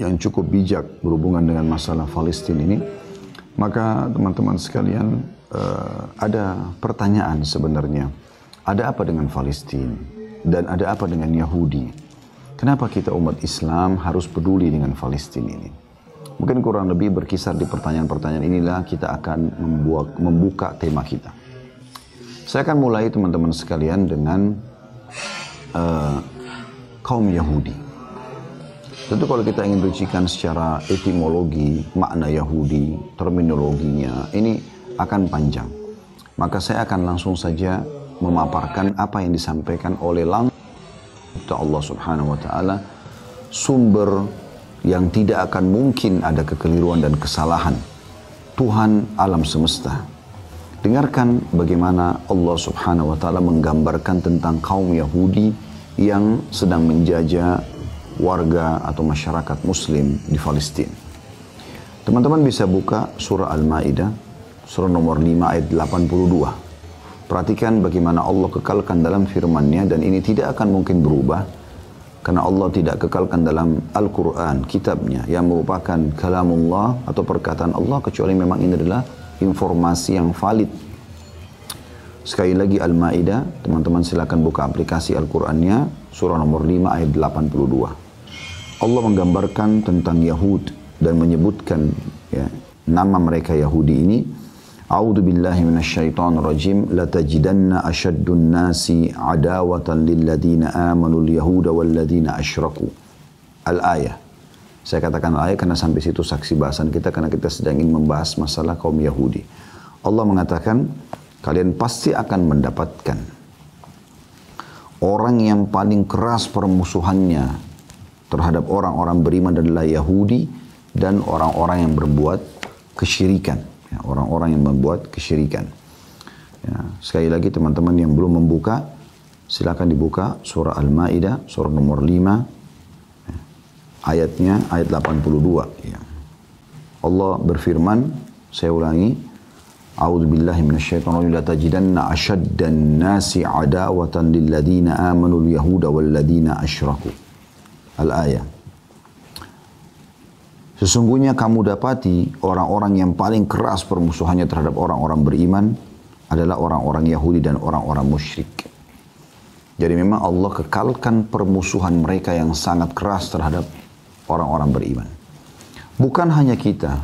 yang cukup bijak berhubungan dengan masalah Palestina ini, maka teman-teman sekalian ada pertanyaan sebenarnya. Ada apa dengan Palestina? Dan ada apa dengan Yahudi? Kenapa kita umat Islam harus peduli dengan Palestina ini? Mungkin kurang lebih berkisar di pertanyaan-pertanyaan inilah kita akan membuka tema kita. Saya akan mulai teman-teman sekalian dengan kaum Yahudi. Tentu kalau kita ingin rincikan secara etimologi, makna Yahudi, terminologinya, ini akan panjang. Maka saya akan langsung saja memaparkan apa yang disampaikan oleh Allah Subhanahu wa Ta'ala, sumber yang tidak akan mungkin ada kekeliruan dan kesalahan, Tuhan alam semesta. Dengarkan bagaimana Allah Subhanahu wa Ta'ala menggambarkan tentang kaum Yahudi yang sedang menjajah warga atau masyarakat muslim di Palestina. Teman-teman bisa buka surah Al-Maidah, surah nomor 5 ayat 82. Perhatikan bagaimana Allah kekalkan dalam firman-Nya, dan ini tidak akan mungkin berubah karena Allah tidak kekalkan dalam Al-Quran, kitabnya yang merupakan kalamullah atau perkataan Allah, kecuali memang ini adalah informasi yang valid. Sekali lagi Al-Maidah, teman-teman silakan buka aplikasi Al-Qurannya, surah nomor 5 ayat 82. Allah menggambarkan tentang Yahud dan menyebutkan nama mereka Yahudi ini. A'udzu billahi minasyaitonir rajim. Latajidanna asyaddun nasi adawatan lil ladzina amanu al-yahuda wal ladzina asyraku. Al-ayah. Saya katakan ayat karena sampai situ saksi bahasan kita, karena kita sedang ingin membahas masalah kaum Yahudi. Allah mengatakan, kalian pasti akan mendapatkan orang yang paling keras permusuhannya terhadap orang-orang beriman adalah Yahudi dan orang-orang yang berbuat kesyirikan. Orang-orang yang membuat kesyirikan. Sekali lagi teman-teman yang belum membuka, silakan dibuka surah Al-Maidah, surah nomor 5, ayatnya ayat 82. Allah berfirman, saya ulangi, A'udzu billahi minasyaitonir rajim. Latajidanna asyaddan nasi adawatan lil ladzina amanu al-yahuda wal ladzina asyraku. Al-ayah. Sesungguhnya kamu dapati orang-orang yang paling keras permusuhannya terhadap orang-orang beriman adalah orang-orang Yahudi dan orang-orang musyrik. Jadi memang Allah kekalkan permusuhan mereka yang sangat keras terhadap orang-orang beriman. Bukan hanya kita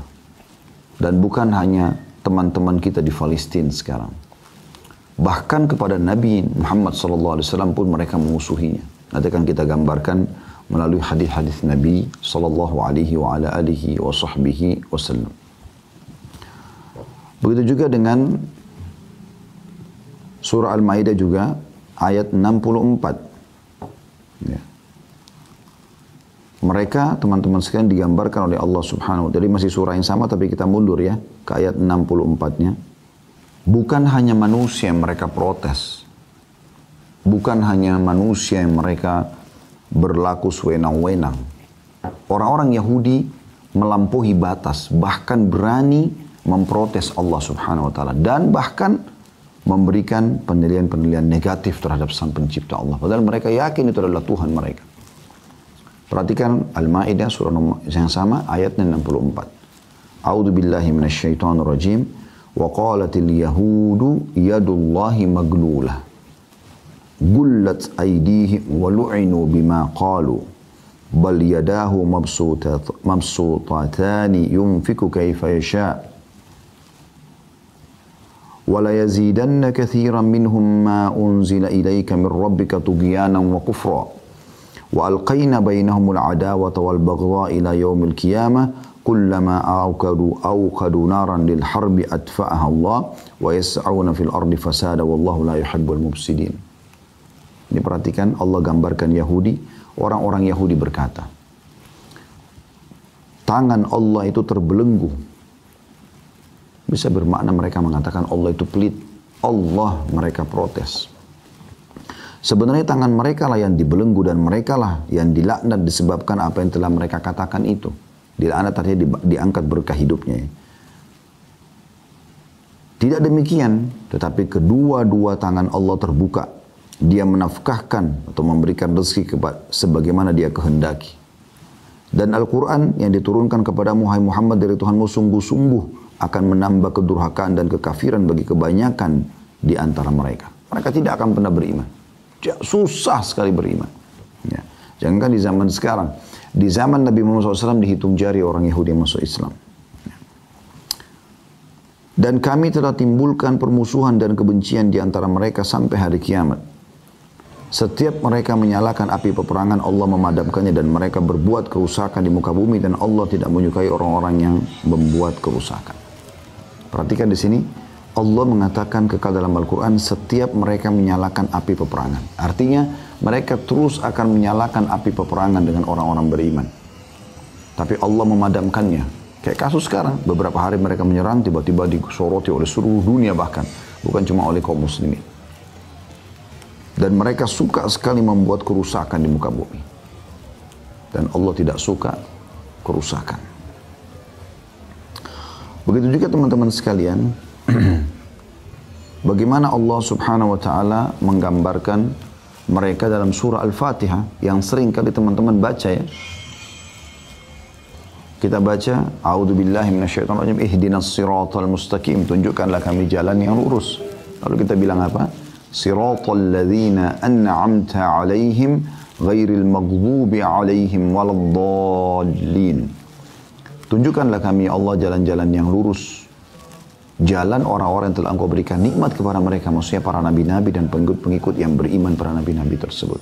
dan bukan hanya teman-teman kita di Palestina sekarang. Bahkan kepada Nabi Muhammad SAW pun mereka memusuhinya. Nanti akan kita gambarkan melalui hadis-hadis Nabi sallallahu alaihi wa ala alihi wa sahbihi wasallam. Begitu juga dengan surah Al-Maidah juga ayat 64. Mereka teman-teman sekalian digambarkan oleh Allah Subhanahu wa Ta'ala. Jadi masih surah yang sama tapi kita mundur ya ke ayat 64-nya. Bukan hanya manusia yang mereka protes. Bukan hanya manusia yang mereka berlaku sewenang-wenang. Orang-orang Yahudi melampaui batas, bahkan berani memprotes Allah Subhanahu wa Ta'ala, dan bahkan memberikan penilaian-penilaian negatif terhadap Sang Pencipta Allah, padahal mereka yakin itu adalah Tuhan mereka. Perhatikan Al-Maidah surah yang sama ayatnya 64. A'udzu billahi minasyaitonir rajim. Wa qalatil yahudu yadullahi maglulah. Gullat aydihim wa lu'inu bima qalu bal yadahu mabsutatani yunfiku kayfa yasha wa la yazidanna katsiran minhum ma unzila ilayka min rabbika tughyanan wa kufra wa alqayna bainahumul adawata wal baghdha ila yaumil qiyamah kullama awqadu naran lil harbi atfa'aha Allah wa yas'auna fil ardi fasada wallahu la yuhibbul mufsidin. Ini perhatikan Allah gambarkan Yahudi. Orang-orang Yahudi berkata, tangan Allah itu terbelenggu. Bisa bermakna mereka mengatakan Allah itu pelit. Allah mereka protes. Sebenarnya tangan mereka lah yang dibelenggu dan mereka lah yang dilaknat disebabkan apa yang telah mereka katakan itu. Dilaknat artinya diangkat berkah hidupnya. Tidak demikian, tetapi kedua-dua tangan Allah terbuka. Dia menafkahkan atau memberikan rezeki sebagaimana dia kehendaki. Dan Al-Quran yang diturunkan kepadamu hai Muhammad dari Tuhanmu sungguh-sungguh akan menambah kedurhakaan dan kekafiran bagi kebanyakan di antara mereka. Mereka tidak akan pernah beriman. Susah sekali beriman. Ya. Jangankan di zaman sekarang. Di zaman Nabi Muhammad SAW dihitung jari orang Yahudi yang masuk Islam. Dan kami telah timbulkan permusuhan dan kebencian di antara mereka sampai hari kiamat. Setiap mereka menyalakan api peperangan, Allah memadamkannya dan mereka berbuat kerusakan di muka bumi dan Allah tidak menyukai orang-orang yang membuat kerusakan. Perhatikan di sini, Allah mengatakan kekal dalam Al-Quran setiap mereka menyalakan api peperangan. Artinya mereka terus akan menyalakan api peperangan dengan orang-orang beriman. Tapi Allah memadamkannya. Kayak kasus sekarang, beberapa hari mereka menyerang, tiba-tiba disoroti oleh seluruh dunia bahkan. Bukan cuma oleh kaum muslimin. Dan mereka suka sekali membuat kerusakan di muka bumi. Dan Allah tidak suka kerusakan. Begitu juga teman-teman sekalian, bagaimana Allah subhanahu wa ta'ala menggambarkan mereka dalam surah Al-Fatihah yang sering kali teman-teman baca ya. Kita baca, A'udzubillahi minasyaitonirrajim, ihdinas siratal mustaqim, tunjukkanlah kami jalan yang lurus. Lalu kita bilang apa? Siratal ladzina an'amta 'alaihim ghairil maghdubi 'alaihim waladdallin. Tunjukkanlah kami Allah jalan-jalan yang lurus. Jalan orang-orang yang telah Engkau berikan nikmat kepada mereka, maksudnya para nabi-nabi dan pengikut-pengikut yang beriman para nabi-nabi tersebut.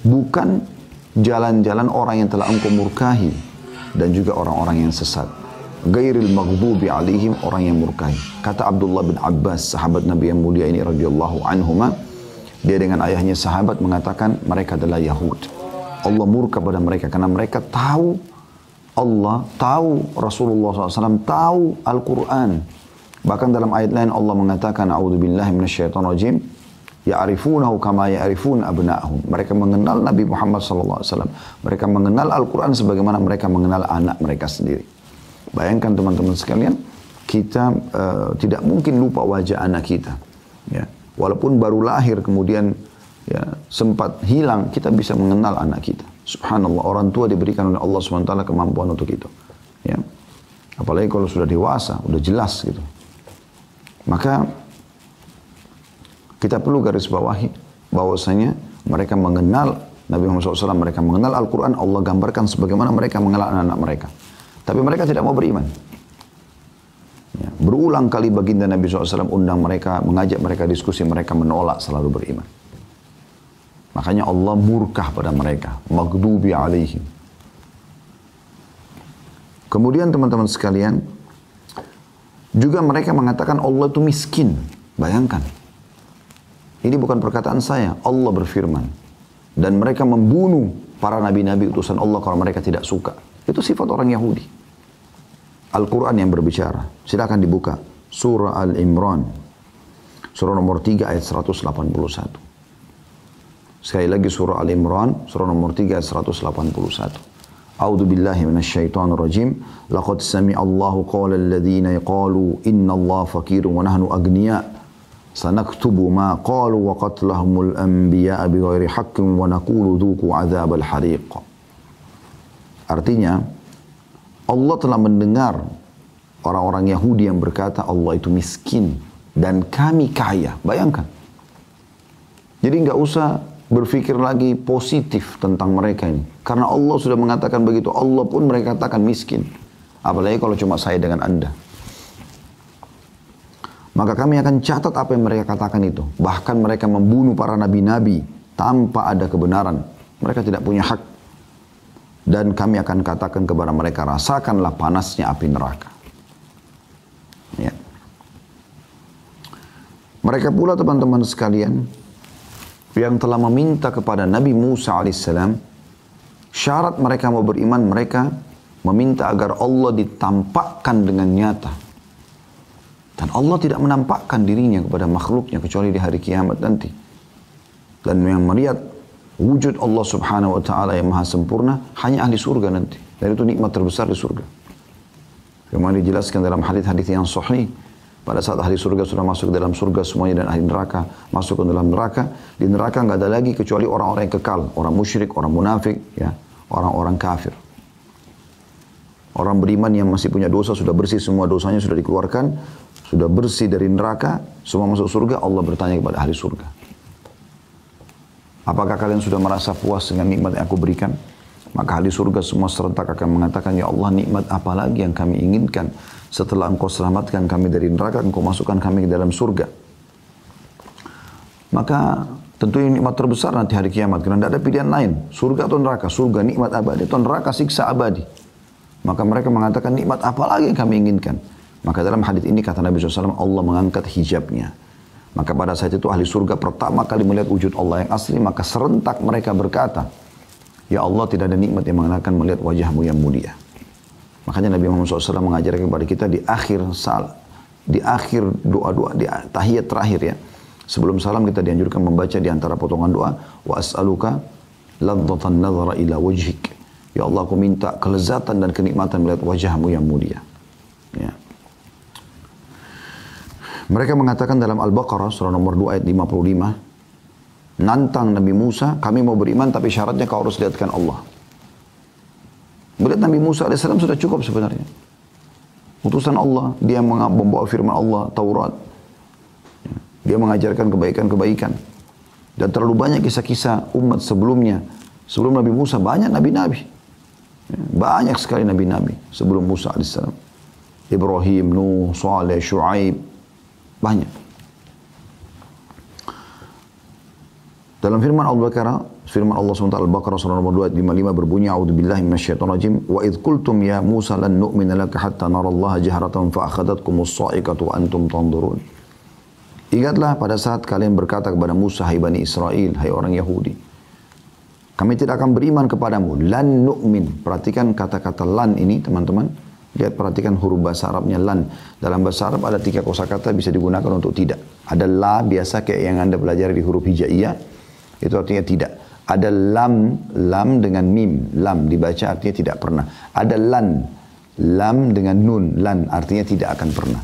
Bukan jalan-jalan orang yang telah Engkau murkahi dan juga orang-orang yang sesat. Ghairil maghdubi alaihim, orang yang murkahi. Kata Abdullah bin Abbas, sahabat Nabi yang mulia ini radhiyallahu anhuma, dia dengan ayahnya sahabat mengatakan mereka adalah Yahud. Allah murka pada mereka karena mereka tahu Allah, tahu Rasulullah SAW, tahu Al-Quran. Bahkan dalam ayat lain Allah mengatakan, A'udzubillahi minasyaitonirrajim, ya'rifunahu kama ya'rifuna abna'ahum. Mereka mengenal Nabi Muhammad SAW. Mereka mengenal Al-Quran sebagaimana mereka mengenal anak mereka sendiri. Bayangkan teman-teman sekalian, kita tidak mungkin lupa wajah anak kita. Ya. Walaupun baru lahir kemudian ya, sempat hilang, kita bisa mengenal anak kita. Subhanallah, orang tua diberikan oleh Allah SWT kemampuan untuk itu. Ya. Apalagi kalau sudah dewasa, udah jelas gitu. Maka kita perlu garis bawahi bahwasanya mereka mengenal Nabi Muhammad SAW, mereka mengenal Al-Quran, Allah gambarkan sebagaimana mereka mengenal anak-anak mereka. Tapi mereka tidak mau beriman. Ya, berulang kali baginda Nabi SAW undang mereka, mengajak mereka diskusi, mereka menolak selalu beriman. Makanya Allah murkah pada mereka. Maghdubi alaihim. Kemudian teman-teman sekalian, juga mereka mengatakan Allah itu miskin. Bayangkan. Ini bukan perkataan saya. Allah berfirman. Dan mereka membunuh para nabi-nabi utusan Allah kalau mereka tidak suka. Itu sifat orang Yahudi. Al-Quran yang berbicara. Silakan dibuka. Surah Al-Imran. Surah nomor 3 ayat 181. Sekali lagi surah Al-Imran. Surah nomor 3 ayat 181. A'udzu billahi minasyaitonir rajim. Laqad sami'allahu qawla alladhina qalu innallaha faqirun wa nahnu aghniya. Sanaktubu ma qalu wa qatlahumul anbiya'a bighairi haqqin wa naqulu dhuqu 'adzabal hariq. Artinya, Allah telah mendengar orang-orang Yahudi yang berkata Allah itu miskin dan kami kaya. Bayangkan. Jadi nggak usah berpikir lagi positif tentang mereka ini. Karena Allah sudah mengatakan begitu. Allah pun mereka katakan miskin. Apalagi kalau cuma saya dengan Anda. Maka kami akan catat apa yang mereka katakan itu. Bahkan mereka membunuh para nabi-nabi tanpa ada kebenaran. Mereka tidak punya hak. Dan kami akan katakan kepada mereka, rasakanlah panasnya api neraka. Ya. Mereka pula teman-teman sekalian, yang telah meminta kepada Nabi Musa alaihissalam, syarat mereka mau beriman, mereka meminta agar Allah ditampakkan dengan nyata. Dan Allah tidak menampakkan dirinya kepada makhluknya, kecuali di hari kiamat nanti. Dan yang melihat wujud Allah subhanahu wa ta'ala yang maha sempurna hanya ahli surga nanti. Dan itu nikmat terbesar di surga. Kemudian dijelaskan dalam hadis-hadis yang sahih. Pada saat ahli surga sudah masuk dalam surga semuanya dan ahli neraka masuk ke dalam neraka. Di neraka nggak ada lagi kecuali orang-orang yang kekal. Orang musyrik, orang munafik, ya, orang-orang kafir. Orang beriman yang masih punya dosa sudah bersih, semua dosanya sudah dikeluarkan, sudah bersih dari neraka, semua masuk surga. Allah bertanya kepada ahli surga, apakah kalian sudah merasa puas dengan nikmat yang aku berikan? Maka ahli surga semua serentak akan mengatakan, ya Allah, nikmat apa lagi yang kami inginkan? Setelah engkau selamatkan kami dari neraka, engkau masukkan kami ke dalam surga. Maka tentu ini nikmat terbesar nanti hari kiamat, karena tidak ada pilihan lain. Surga atau neraka, surga nikmat abadi, atau neraka siksa abadi. Maka mereka mengatakan, nikmat apa lagi yang kami inginkan? Maka dalam hadis ini kata Nabi SAW, Allah mengangkat hijabnya. Maka pada saat itu ahli surga pertama kali melihat wujud Allah yang asli, maka serentak mereka berkata, ya Allah, tidak ada nikmat yang mengenakan melihat wajahmu yang mulia. Makanya Nabi Muhammad SAW mengajarkan kepada kita di akhir doa-doa, di tahiyat terakhir ya. Sebelum salam kita dianjurkan membaca di antara potongan doa, wa as'aluka ladzatan nazara ila wajhik. Ya Allah, aku minta kelezatan dan kenikmatan melihat wajahmu yang mulia. Ya. Mereka mengatakan dalam Al-Baqarah surah nomor 2 ayat 55, nantang Nabi Musa, kami mau beriman tapi syaratnya kau harus lihatkan Allah. Melihat Nabi Musa AS sudah cukup sebenarnya. Utusan Allah, dia membawa firman Allah, Taurat. Dia mengajarkan kebaikan-kebaikan. Dan terlalu banyak kisah-kisah umat sebelumnya. Sebelum Nabi Musa banyak nabi-nabi. Banyak sekali nabi-nabi sebelum Musa AS. Ibrahim, Nuh, Saleh, Shu'aib. Banyak. Dalam firman Al-Baqarah, firman Allah SWT Al-Baqarah surah nomor 2 ayat 55 berbunyi, a'udzubillahi minasyaitonirrajim, wa idh qultum ya Musa lan nu'mina laka hatta narallaha jahratan fa akhadhatkumus sa'iqatu wa antum tanzurun. Ingatlah pada saat kalian berkata kepada Musa, hai Bani Israel, hai orang Yahudi, kami tidak akan beriman kepadamu. Lan nu'min. Perhatikan kata-kata lan ini teman-teman. Lihat, perhatikan huruf bahasa Arabnya lan. Dalam bahasa Arab ada 3 kosakata bisa digunakan untuk tidak. Ada la biasa kayak yang Anda pelajari di huruf hijaiyah. Itu artinya tidak. Ada lam dengan mim. Lam dibaca artinya tidak pernah. Ada lan. Lam dengan nun. Lan artinya tidak akan pernah.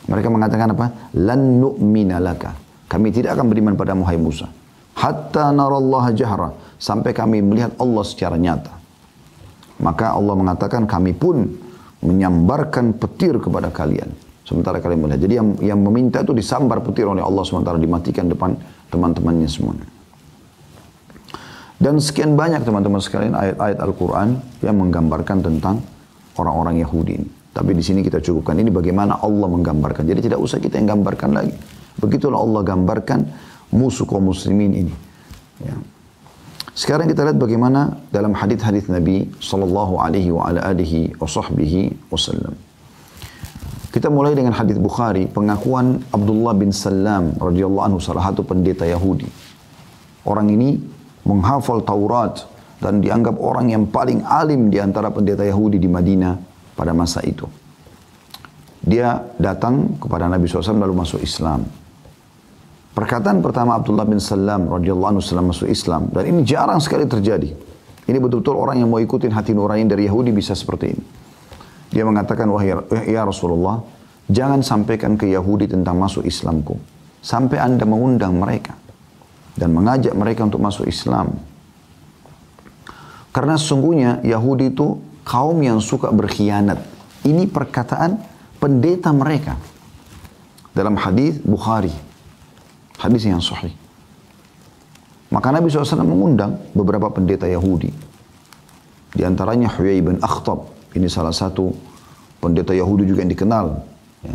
Mereka mengatakan apa? Lan nu'mina laka. Kami tidak akan beriman padamu hai Musa. Hatta narallaha jahra. Sampai kami melihat Allah secara nyata. Maka Allah mengatakan kami pun menyambarkan petir kepada kalian. Sementara kalian melihat. Jadi yang meminta itu disambar petir oleh Allah sementara dimatikan depan teman-temannya semuanya. Dan sekian banyak teman-teman sekalian ayat-ayat Al-Quran yang menggambarkan tentang orang-orang Yahudi ini. Tapi di sini kita cukupkan. Ini bagaimana Allah menggambarkan. Jadi tidak usah kita yang gambarkan lagi. Begitulah Allah gambarkan musuh kaum muslimin ini. Ya. Sekarang kita lihat bagaimana dalam hadis-hadis Nabi sallallahu alaihi wa ala alihi wa sahbihi wasallam. Kita mulai dengan hadis Bukhari, pengakuan Abdullah bin Salam radhiyallahu anhu, salah satu pendeta Yahudi. Orang ini menghafal Taurat dan dianggap orang yang paling alim di antara pendeta Yahudi di Madinah pada masa itu. Dia datang kepada Nabi SAW lalu masuk Islam. Perkataan pertama Abdullah bin Salam radhiyallahu anhu setelah masuk Islam, dan ini jarang sekali terjadi. Ini betul-betul orang yang mau ikutin hati nurani dari Yahudi bisa seperti ini. Dia mengatakan, wahai ya Rasulullah, jangan sampaikan ke Yahudi tentang masuk Islamku sampai Anda mengundang mereka dan mengajak mereka untuk masuk Islam. Karena sesungguhnya Yahudi itu kaum yang suka berkhianat. Ini perkataan pendeta mereka dalam hadis Bukhari. Hadis yang sahih. Maka Nabi SAW mengundang beberapa pendeta Yahudi. Di antaranya Huyai bin Akhtab. Ini salah satu pendeta Yahudi juga yang dikenal.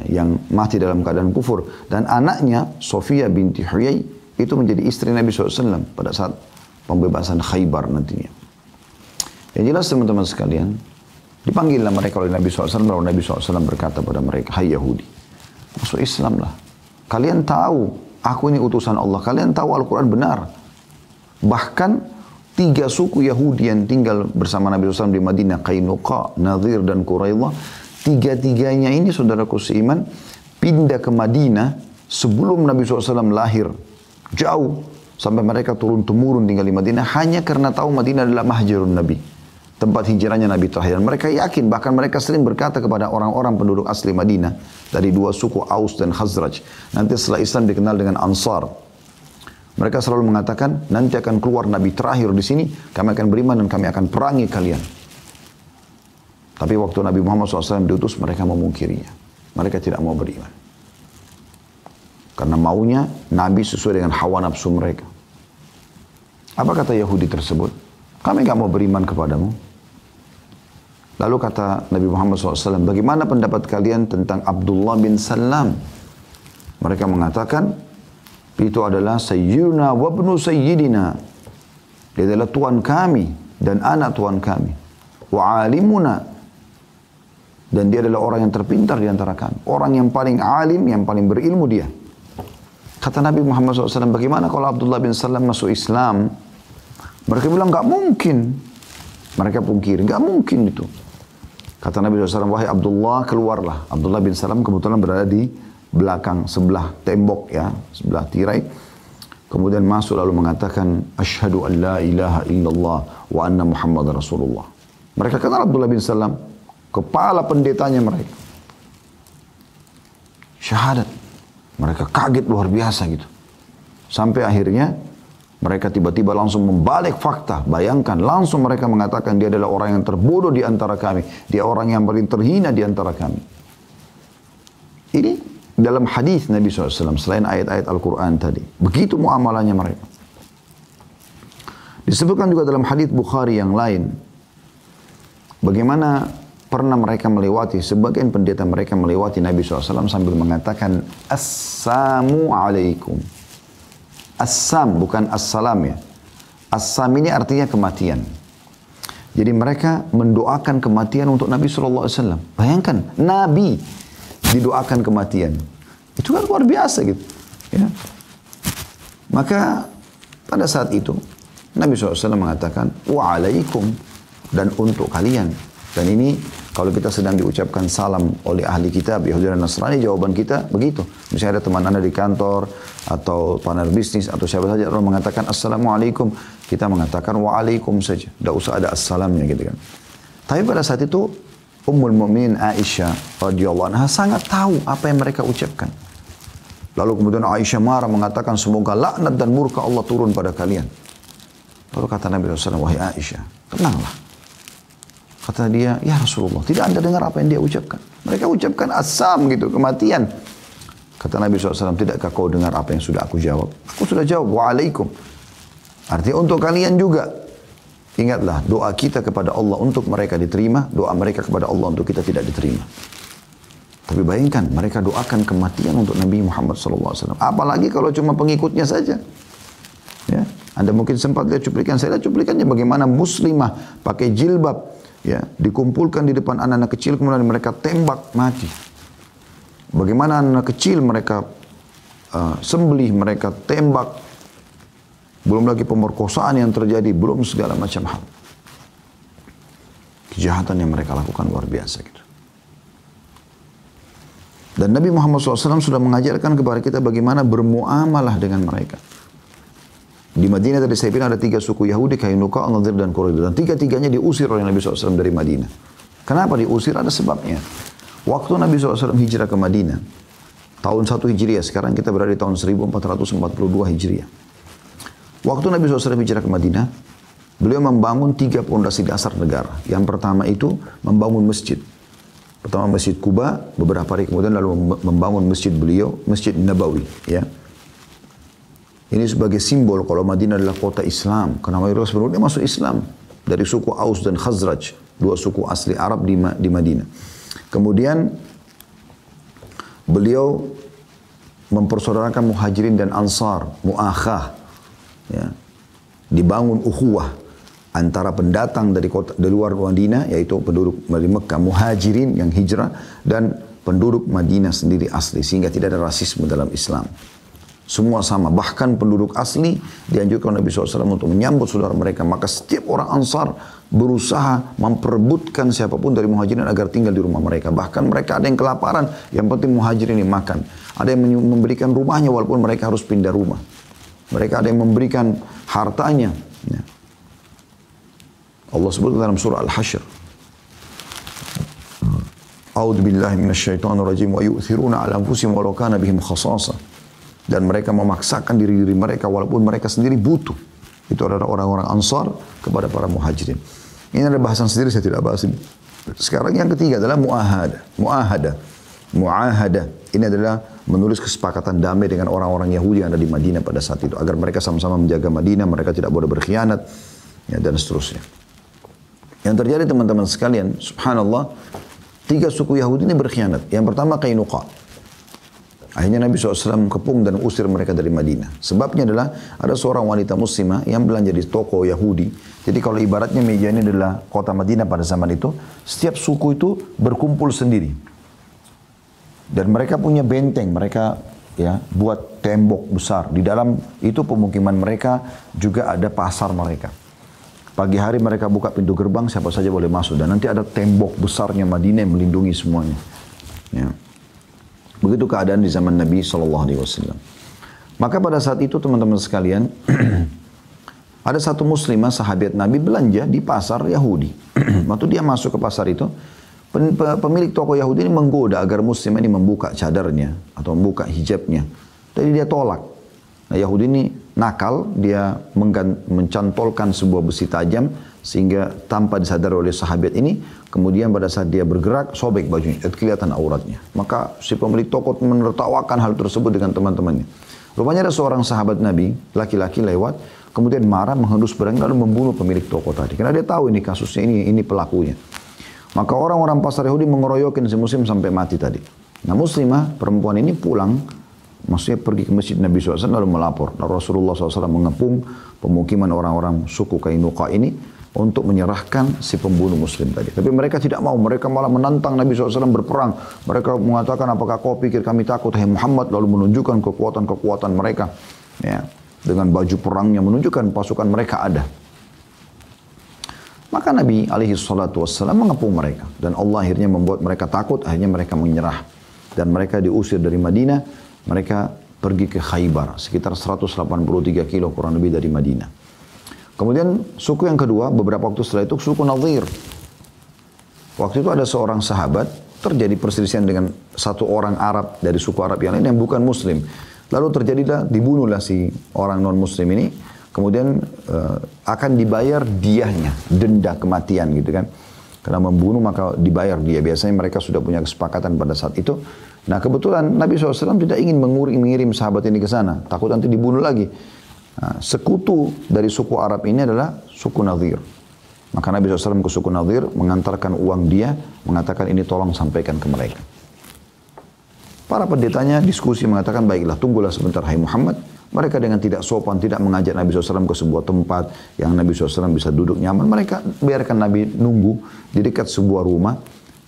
Yang mati dalam keadaan kufur. Dan anaknya, Sofia binti Huyai, itu menjadi istri Nabi SAW pada saat pembebasan Khaybar nantinya. Yang jelas teman-teman sekalian, dipanggillah mereka oleh Nabi SAW. Lalu Nabi SAW berkata pada mereka, hai Yahudi, masuk Islamlah. Kalian tahu aku ini utusan Allah. Kalian tahu Al-Quran benar. Bahkan 3 suku Yahudi yang tinggal bersama Nabi SAW di Madinah, Qainuqa, Nadir, dan Quraidah, 3-3-nya ini saudaraku seiman, pindah ke Madinah sebelum Nabi SAW lahir. Jauh. Sampai mereka turun-temurun tinggal di Madinah hanya karena tahu Madinah adalah mahjarun Nabi. Tempat hijrahnya Nabi terakhir. Dan mereka yakin, bahkan mereka sering berkata kepada orang-orang penduduk asli Madinah dari 2 suku Aus dan Khazraj. Nanti setelah Islam dikenal dengan Ansar. Mereka selalu mengatakan, nanti akan keluar Nabi terakhir di sini, kami akan beriman dan kami akan perangi kalian. Tapi waktu Nabi Muhammad SAW diutus, mereka memungkirinya. Mereka tidak mau beriman. Karena maunya Nabi sesuai dengan hawa nafsu mereka. Apa kata Yahudi tersebut? Kami nggak mau beriman kepadamu. Lalu kata Nabi Muhammad SAW, bagaimana pendapat kalian tentang Abdullah bin Salam? Mereka mengatakan, itu adalah Sayyidina wa ibnu Sayyidina. Dia adalah Tuhan kami dan anak Tuhan kami. Wa alimuna. Dan dia adalah orang yang terpintar di antara kami. Orang yang paling alim, yang paling berilmu dia. Kata Nabi Muhammad SAW, bagaimana kalau Abdullah bin Salam masuk Islam? Mereka bilang, nggak mungkin. Mereka pungkiri, nggak mungkin itu. Kata Nabi SAW, wahai Abdullah, keluarlah. Abdullah bin Salam kebetulan berada di belakang, sebelah tembok ya, sebelah tirai. Kemudian masuk lalu mengatakan, Asyhadu an la ilaha illallah wa anna Muhammad Rasulullah. Mereka kenal Abdullah bin Salam, kepala pendetanya mereka. Syahadat. Mereka kaget luar biasa gitu. Sampai akhirnya mereka tiba-tiba langsung membalik fakta. Bayangkan, langsung mereka mengatakan dia adalah orang yang terbodoh di antara kami. Dia orang yang paling terhina di antara kami. Ini dalam hadis Nabi SAW, selain ayat-ayat Al-Quran tadi. Begitu muamalahnya mereka. Disebutkan juga dalam hadis Bukhari yang lain, bagaimana pernah mereka melewati, sebagian pendeta mereka melewati Nabi SAW sambil mengatakan, Assalamu alaikum. Assam, bukan assalam ya. Assam ini artinya kematian. Jadi mereka mendoakan kematian untuk Nabi SAW. Bayangkan, Nabi didoakan kematian. Itu kan luar biasa gitu. Ya. Maka pada saat itu, Nabi SAW mengatakan, Wa'alaikum, dan untuk kalian. Dan ini kalau kita sedang diucapkan salam oleh ahli kitab, Yahudi dan Nasrani, jawaban kita begitu. Misalnya ada teman Anda di kantor, atau partner bisnis, atau siapa saja, orang mengatakan Assalamualaikum, kita mengatakan Waalaikum saja. Tidak usah ada assalamnya gitu kan. Tapi pada saat itu, Ummul Mu'minin Aisyah radhiyallahu anha sangat tahu apa yang mereka ucapkan. Lalu kemudian Aisyah marah mengatakan, semoga laknat dan murka Allah turun pada kalian. Lalu kata Nabi SAW, wahai Aisyah, tenanglah. Kata dia, ya Rasulullah, tidak Anda dengar apa yang dia ucapkan? Mereka ucapkan asam gitu, kematian. Kata Nabi SAW, tidakkah kau dengar apa yang sudah aku jawab? Aku sudah jawab, wa'alaikum. Artinya untuk kalian juga. Ingatlah, doa kita kepada Allah untuk mereka diterima, doa mereka kepada Allah untuk kita tidak diterima. Tapi bayangkan, mereka doakan kematian untuk Nabi Muhammad SAW. Apalagi kalau cuma pengikutnya saja. Ya, Anda mungkin sempat lihat cuplikan, saya lihat cuplikannya bagaimana muslimah pakai jilbab, ya, dikumpulkan di depan anak-anak kecil, kemudian mereka tembak mati. Bagaimana anak kecil mereka sembelih, mereka tembak. Belum lagi pemerkosaan yang terjadi, belum segala macam hal. Kejahatan yang mereka lakukan luar biasa gitu. Dan Nabi Muhammad SAW sudah mengajarkan kepada kita bagaimana bermuamalah dengan mereka. Di Madinah tadi saya bilang ada 3 suku Yahudi, Kainuka, An-Nadir, dan Quraidah. Dan 3-3-nya diusir oleh Nabi SAW dari Madinah. Kenapa diusir? Ada sebabnya. Waktu Nabi SAW hijrah ke Madinah, tahun 1 Hijriah, sekarang kita berada di tahun 1442 Hijriah. Waktu Nabi SAW hijrah ke Madinah, beliau membangun 3 pondasi dasar negara. Yang pertama itu membangun masjid. Pertama Masjid Kuba, beberapa hari kemudian lalu membangun masjid beliau, Masjid Nabawi. Ya. Ini sebagai simbol kalau Madinah adalah kota Islam. Karena mayoritas penduduknya masuk Islam. Dari suku Aus dan Khazraj. 2 suku asli Arab di Madinah. Kemudian beliau mempersaudarakan muhajirin dan ansar. Mu'akhah. Ya. Dibangun ukhuwah antara pendatang dari luar Madinah, yaitu penduduk dari Mekah, muhajirin yang hijrah, dan penduduk Madinah sendiri asli. Sehingga tidak ada rasisme dalam Islam. Semua sama, bahkan penduduk asli dianjurkan Nabi SAW untuk menyambut saudara mereka. Maka setiap orang Ansar berusaha memperebutkan siapapun dari muhajirin agar tinggal di rumah mereka. Bahkan mereka ada yang kelaparan, yang penting muhajirin ini makan. Ada yang memberikan rumahnya walaupun mereka harus pindah rumah. Mereka ada yang memberikan hartanya. Ya. Allah sebut dalam surah Al-Hashr. A'udzu billahi minasyaitonir rajim wa yu'thiruna 'ala anfusihim walau kana bihim khasasah. Dan mereka memaksakan diri-diri mereka walaupun mereka sendiri butuh. Itu adalah orang-orang Ansar kepada para muhajirin. Ini ada bahasan sendiri, saya tidak bahas ini. Sekarang yang ketiga adalah mu'ahadah. Ini adalah menulis kesepakatan damai dengan orang-orang Yahudi yang ada di Madinah pada saat itu. Agar mereka sama-sama menjaga Madinah, mereka tidak boleh berkhianat, ya, dan seterusnya. Yang terjadi teman-teman sekalian, subhanallah, 3 suku Yahudi ini berkhianat. Yang pertama Qainuqa. Akhirnya Nabi SAW kepung dan usir mereka dari Madinah. Sebabnya adalah ada seorang wanita muslimah yang belanja di toko Yahudi. Jadi kalau ibaratnya meja ini adalah kota Madinah pada zaman itu, setiap suku itu berkumpul sendiri. Dan mereka punya benteng, mereka ya buat tembok besar. Di dalam itu pemukiman mereka juga ada pasar mereka. Pagi hari mereka buka pintu gerbang, siapa saja boleh masuk. Dan nanti ada tembok besarnya Madinah yang melindungi semuanya. Ya. Begitu keadaan di zaman Nabi SAW. Maka pada saat itu teman-teman sekalian, ada satu muslimah sahabat Nabi belanja di pasar Yahudi. Waktu dia masuk ke pasar itu, pemilik toko Yahudi ini menggoda agar muslimah ini membuka cadarnya atau membuka hijabnya. Jadi dia tolak. Nah Yahudi ini nakal, dia mencantolkan sebuah besi tajam sehingga tanpa disadari oleh sahabat ini, kemudian pada saat dia bergerak, sobek bajunya, kelihatan auratnya. Maka si pemilik toko menertawakan hal tersebut dengan teman-temannya. Rupanya ada seorang sahabat Nabi, laki-laki lewat, kemudian marah, menghunus pedang, lalu membunuh pemilik toko tadi. Karena dia tahu ini kasusnya, ini pelakunya. Maka orang-orang pasar Yahudi mengeroyokin si muslim sampai mati tadi. Nah muslimah, perempuan ini pulang, maksudnya pergi ke masjid Nabi SAW lalu melapor. Lalu Rasulullah SAW mengepung pemukiman orang-orang suku Qainuqa ini untuk menyerahkan si pembunuh muslim tadi. Tapi mereka tidak mau, mereka malah menantang Nabi SAW berperang. Mereka mengatakan, apakah kau pikir kami takut, hai Muhammad, lalu menunjukkan kekuatan-kekuatan mereka. Ya, dengan baju perangnya, menunjukkan pasukan mereka ada. Maka Nabi SAW mengepung mereka. Dan Allah akhirnya membuat mereka takut, akhirnya mereka menyerah. Dan mereka diusir dari Madinah, mereka pergi ke Khaybar, sekitar 183 kilo kurang lebih dari Madinah. Kemudian suku yang kedua, beberapa waktu setelah itu, suku Nadhir. Waktu itu ada seorang sahabat, terjadi perselisihan dengan satu orang Arab dari suku Arab yang lain yang bukan Muslim. Lalu terjadilah, dibunuhlah si orang non-Muslim ini. Kemudian akan dibayar diahnya, denda kematian gitu kan. Karena membunuh maka dibayar dia. Biasanya mereka sudah punya kesepakatan pada saat itu. Nah kebetulan Nabi SAW tidak ingin mengirim sahabat ini ke sana. Takut nanti dibunuh lagi. Nah, sekutu dari suku Arab ini adalah suku Nadhir. Maka Nabi SAW ke suku Nadhir, mengantarkan uang dia, mengatakan ini tolong sampaikan ke mereka. Para pendetanya diskusi mengatakan, baiklah tunggulah sebentar hai Muhammad. Mereka dengan tidak sopan, tidak mengajak Nabi SAW ke sebuah tempat yang Nabi SAW bisa duduk nyaman. Mereka biarkan Nabi nunggu di dekat sebuah rumah.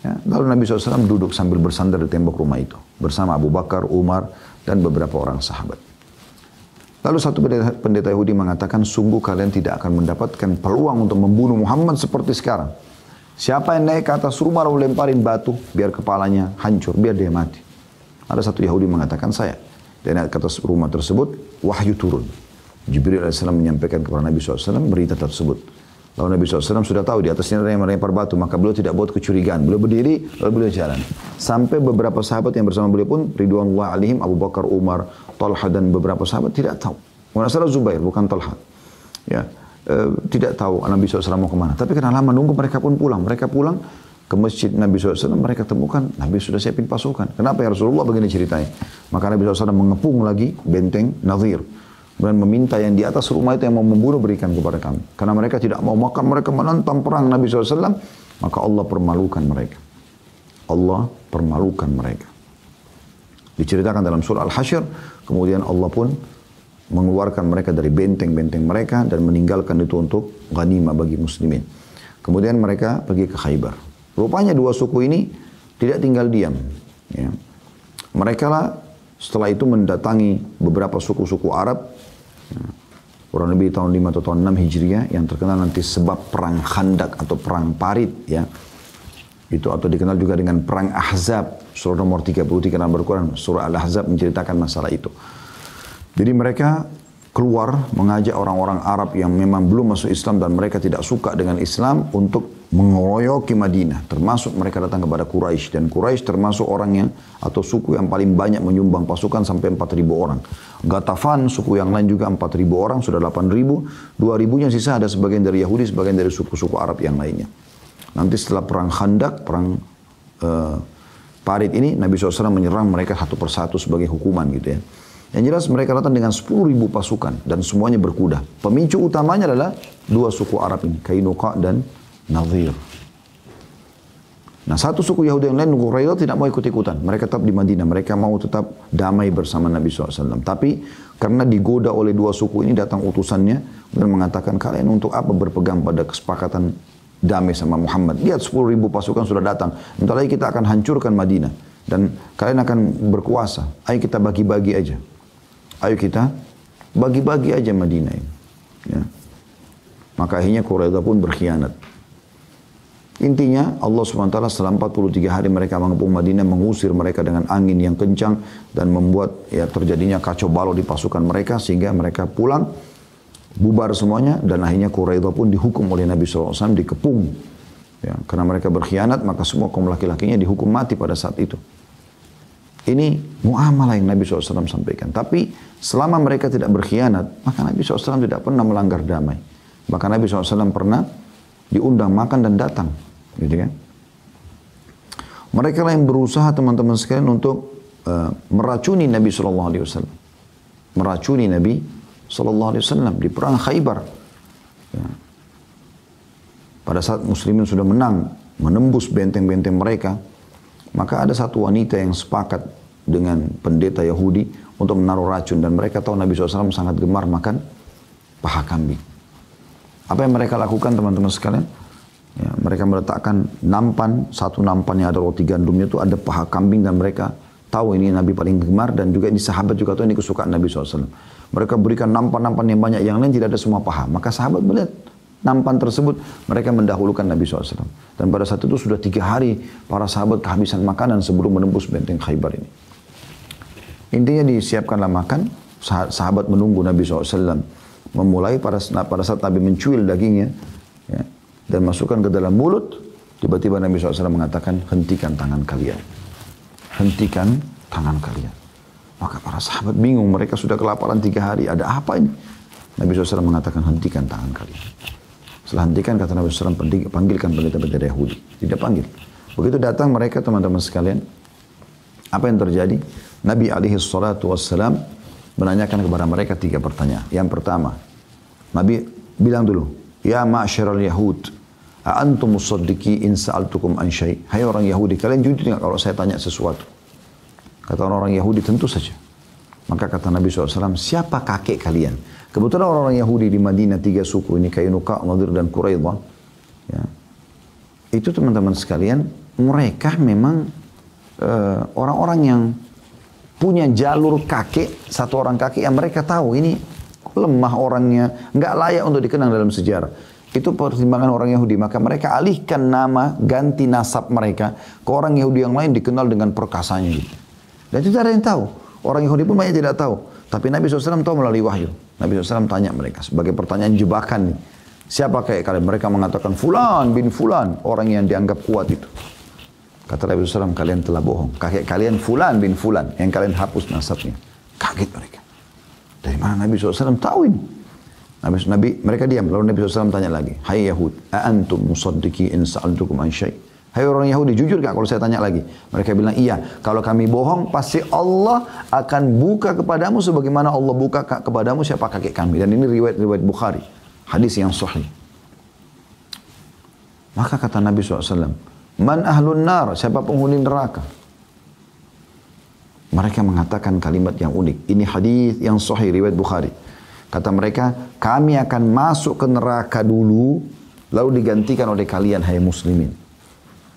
Ya, lalu Nabi SAW duduk sambil bersandar di tembok rumah itu. Bersama Abu Bakar, Umar, dan beberapa orang sahabat. Lalu satu pendeta Yahudi mengatakan, sungguh kalian tidak akan mendapatkan peluang untuk membunuh Muhammad seperti sekarang. Siapa yang naik ke atas rumah lalu lemparin batu, biar kepalanya hancur, biar dia mati. Ada satu Yahudi mengatakan, saya. Dan naik ke atas rumah tersebut, wahyu turun. Jibril AS menyampaikan kepada Nabi SAW berita tersebut. Lalu Nabi SAW sudah tahu di atasnya ada yang melempar batu, maka beliau tidak buat kecurigaan. Beliau berdiri, lalu beliau jalan. Sampai beberapa sahabat yang bersama beliau pun, Ridwanullah alaihim, Abu Bakar, Umar, Talha dan beberapa sahabat tidak tahu. Bukan salah Zubair, bukan Talha. Ya, tidak tahu Nabi SAW mau kemana. Tapi karena lama nunggu mereka pun pulang. Mereka pulang ke masjid Nabi SAW, mereka temukan Nabi sudah siapin pasukan. Kenapa ya Rasulullah begini ceritanya? Maka Nabi SAW mengepung lagi benteng Nadhir. Dan meminta yang di atas rumah itu yang mau membunuh berikan kepada kami. Karena mereka tidak mau makan, mereka menantang perang Nabi SAW. Maka Allah permalukan mereka. Allah permalukan mereka. Diceritakan dalam surah Al-Hasyr. Kemudian Allah pun mengeluarkan mereka dari benteng-benteng mereka. Dan meninggalkan itu untuk ghanimah bagi muslimin. Kemudian mereka pergi ke Khaybar. Rupanya dua suku ini tidak tinggal diam. Ya. Mereka lah setelah itu mendatangi beberapa suku-suku Arab. Kurang lebih tahun 5 atau tahun 6 Hijriah yang terkenal nanti sebab perang Khandak atau perang Parit ya. Itu atau dikenal juga dengan perang Ahzab. Surah nomor 33 dalam Al-Quran, surah Al-Ahzab menceritakan masalah itu. Jadi mereka keluar mengajak orang-orang Arab yang memang belum masuk Islam dan mereka tidak suka dengan Islam untuk mengeroyoki Madinah. Termasuk mereka datang kepada Quraisy. Dan Quraisy termasuk orang yang atau suku yang paling banyak menyumbang pasukan sampai 4.000 orang. Ghatafan, suku yang lain juga 4.000 orang, sudah 8.000. 2.000-nya sisa ada sebagian dari Yahudi, sebagian dari suku-suku Arab yang lainnya. Nanti setelah perang Khandak, perang Parit ini, Nabi SAW menyerang mereka satu persatu sebagai hukuman gitu ya. Yang jelas mereka datang dengan 10.000 pasukan dan semuanya berkuda. Pemicu utamanya adalah dua suku Arab ini, Kainuqa dan Nadhir. Nah, satu suku Yahudi yang lain, Quraidah, tidak mau ikut-ikutan. Mereka tetap di Madinah. Mereka mau tetap damai bersama Nabi SAW. Tapi karena digoda oleh dua suku ini, datang utusannya dan mengatakan, kalian untuk apa berpegang pada kesepakatan damai sama Muhammad? Lihat 10.000 pasukan sudah datang. Bentar lagi kita akan hancurkan Madinah. Dan kalian akan berkuasa. Ayo kita bagi-bagi aja. Ayo kita bagi-bagi aja Madinah ini. Ya. Maka akhirnya Quraidah pun berkhianat. Intinya Allah SWT selama 43 hari mereka mengepung Madinah, mengusir mereka dengan angin yang kencang dan membuat ya terjadinya kacau balau di pasukan mereka sehingga mereka pulang, bubar semuanya dan akhirnya Quraidah pun dihukum oleh Nabi SAW, dikepung. Ya, karena mereka berkhianat maka semua kaum laki-lakinya dihukum mati pada saat itu. Ini muamalah yang Nabi SAW sampaikan. Tapi selama mereka tidak berkhianat, maka Nabi SAW tidak pernah melanggar damai. Bahkan Nabi SAW pernah diundang makan dan datang. Gitu kan? Mereka lah yang berusaha teman-teman sekalian untuk meracuni Nabi SAW. Meracuni Nabi SAW di perang Khaybar. Ya. Pada saat muslimin sudah menang, menembus benteng-benteng mereka, maka ada satu wanita yang sepakat dengan pendeta Yahudi untuk menaruh racun. Dan mereka tahu Nabi SAW sangat gemar makan paha kambing. Apa yang mereka lakukan teman-teman sekalian? Ya, mereka meletakkan nampan, satu nampan yang ada roti gandumnya itu ada paha kambing dan mereka tahu ini Nabi paling gemar dan juga ini sahabat juga tahu ini kesukaan Nabi SAW. Mereka berikan nampan-nampan yang banyak, yang lain tidak ada semua paha. Maka sahabat melihat nampan tersebut, mereka mendahulukan Nabi SAW. Dan pada saat itu sudah 3 hari para sahabat kehabisan makanan sebelum menembus benteng Khaybar ini. Intinya disiapkanlah makan, sahabat menunggu Nabi SAW. Memulai pada saat Nabi mencuil dagingnya ya, dan masukkan ke dalam mulut, tiba-tiba Nabi SAW mengatakan, hentikan tangan kalian. Hentikan tangan kalian. Maka para sahabat bingung, mereka sudah kelaparan 3 hari, ada apa ini? Nabi SAW mengatakan, hentikan tangan kalian. Setelah hentikan, kata Nabi SAW, panggilkan pendeta-pendeta Yahudi. Tidak panggil. Begitu datang mereka, teman-teman sekalian, apa yang terjadi? Nabi SAW menanyakan kepada mereka 3 pertanyaan. Yang pertama, Nabi bilang dulu, ya ma'asyiral Yahud, antum musaddiqi in sa'altukum an syai'. Hai orang Yahudi, kalian jujur enggak kalau saya tanya sesuatu? Kata orang Yahudi, tentu saja. Maka kata Nabi SAW, siapa kakek kalian? Kebetulan orang-orang Yahudi di Madinah 3 suku ini, Kainuqa, Nadhir dan Quraidah. Ya. Itu teman-teman sekalian, mereka memang orang-orang yang punya jalur kakek, satu orang kakek yang mereka tahu ini lemah orangnya, nggak layak untuk dikenang dalam sejarah. Itu pertimbangan orang Yahudi. Maka mereka alihkan nama, ganti nasab mereka ke orang Yahudi yang lain dikenal dengan perkasanya. Gitu. Dan itu tidak ada yang tahu. Orang Yahudi pun banyak tidak tahu. Tapi Nabi SAW tahu melalui wahyu. Nabi SAW tanya mereka sebagai pertanyaan jebakan nih. Siapa kayak kalian? Mereka mengatakan Fulan bin Fulan, orang yang dianggap kuat itu. Kata Nabi SAW, kalian telah bohong. Kakek kalian Fulan bin Fulan, yang kalian hapus nasabnya. Kaget mereka. Dari mana Nabi SAW tahu ini? Mereka diam. Lalu Nabi SAW tanya lagi. Hai Yahud, antum musaddiqi in sa'altukum an syai'. Hai orang Yahudi, jujur gak kalau saya tanya lagi? Mereka bilang, iya. Kalau kami bohong, pasti Allah akan buka kepadamu sebagaimana Allah buka kepadamu siapa kakek kami. Dan ini riwayat Bukhari. Hadis yang sahih. Maka kata Nabi SAW, man ahlun nar, siapa penghuni neraka? Mereka mengatakan kalimat yang unik. Ini hadis yang sahih riwayat Bukhari. Kata mereka, kami akan masuk ke neraka dulu, lalu digantikan oleh kalian, hai muslimin.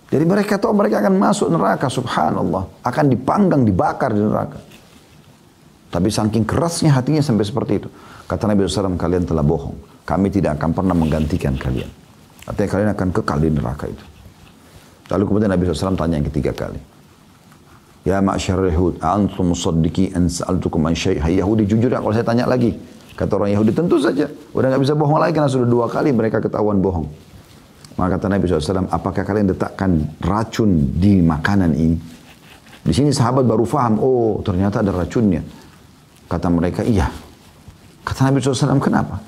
Jadi mereka tahu mereka akan masuk neraka, subhanallah. Akan dipanggang, dibakar di neraka. Tapi saking kerasnya hatinya sampai seperti itu. Kata Nabi SAW, kalian telah bohong. Kami tidak akan pernah menggantikan kalian. Artinya kalian akan kekal di neraka itu. Lalu kemudian Nabi SAW tanya yang ketiga kali. Ya ma'asyar Yahud, antum musaddiqi an sa'altukum an syai'. Hai Yahudi, jujur ya kalau saya tanya lagi. Kata orang Yahudi, tentu saja. Udah gak bisa bohong lagi karena sudah 2 kali mereka ketahuan bohong. Maka kata Nabi SAW, apakah kalian letakkan racun di makanan ini? Di sini sahabat baru faham, oh ternyata ada racunnya. Kata mereka, iya. Kata Nabi SAW, kenapa?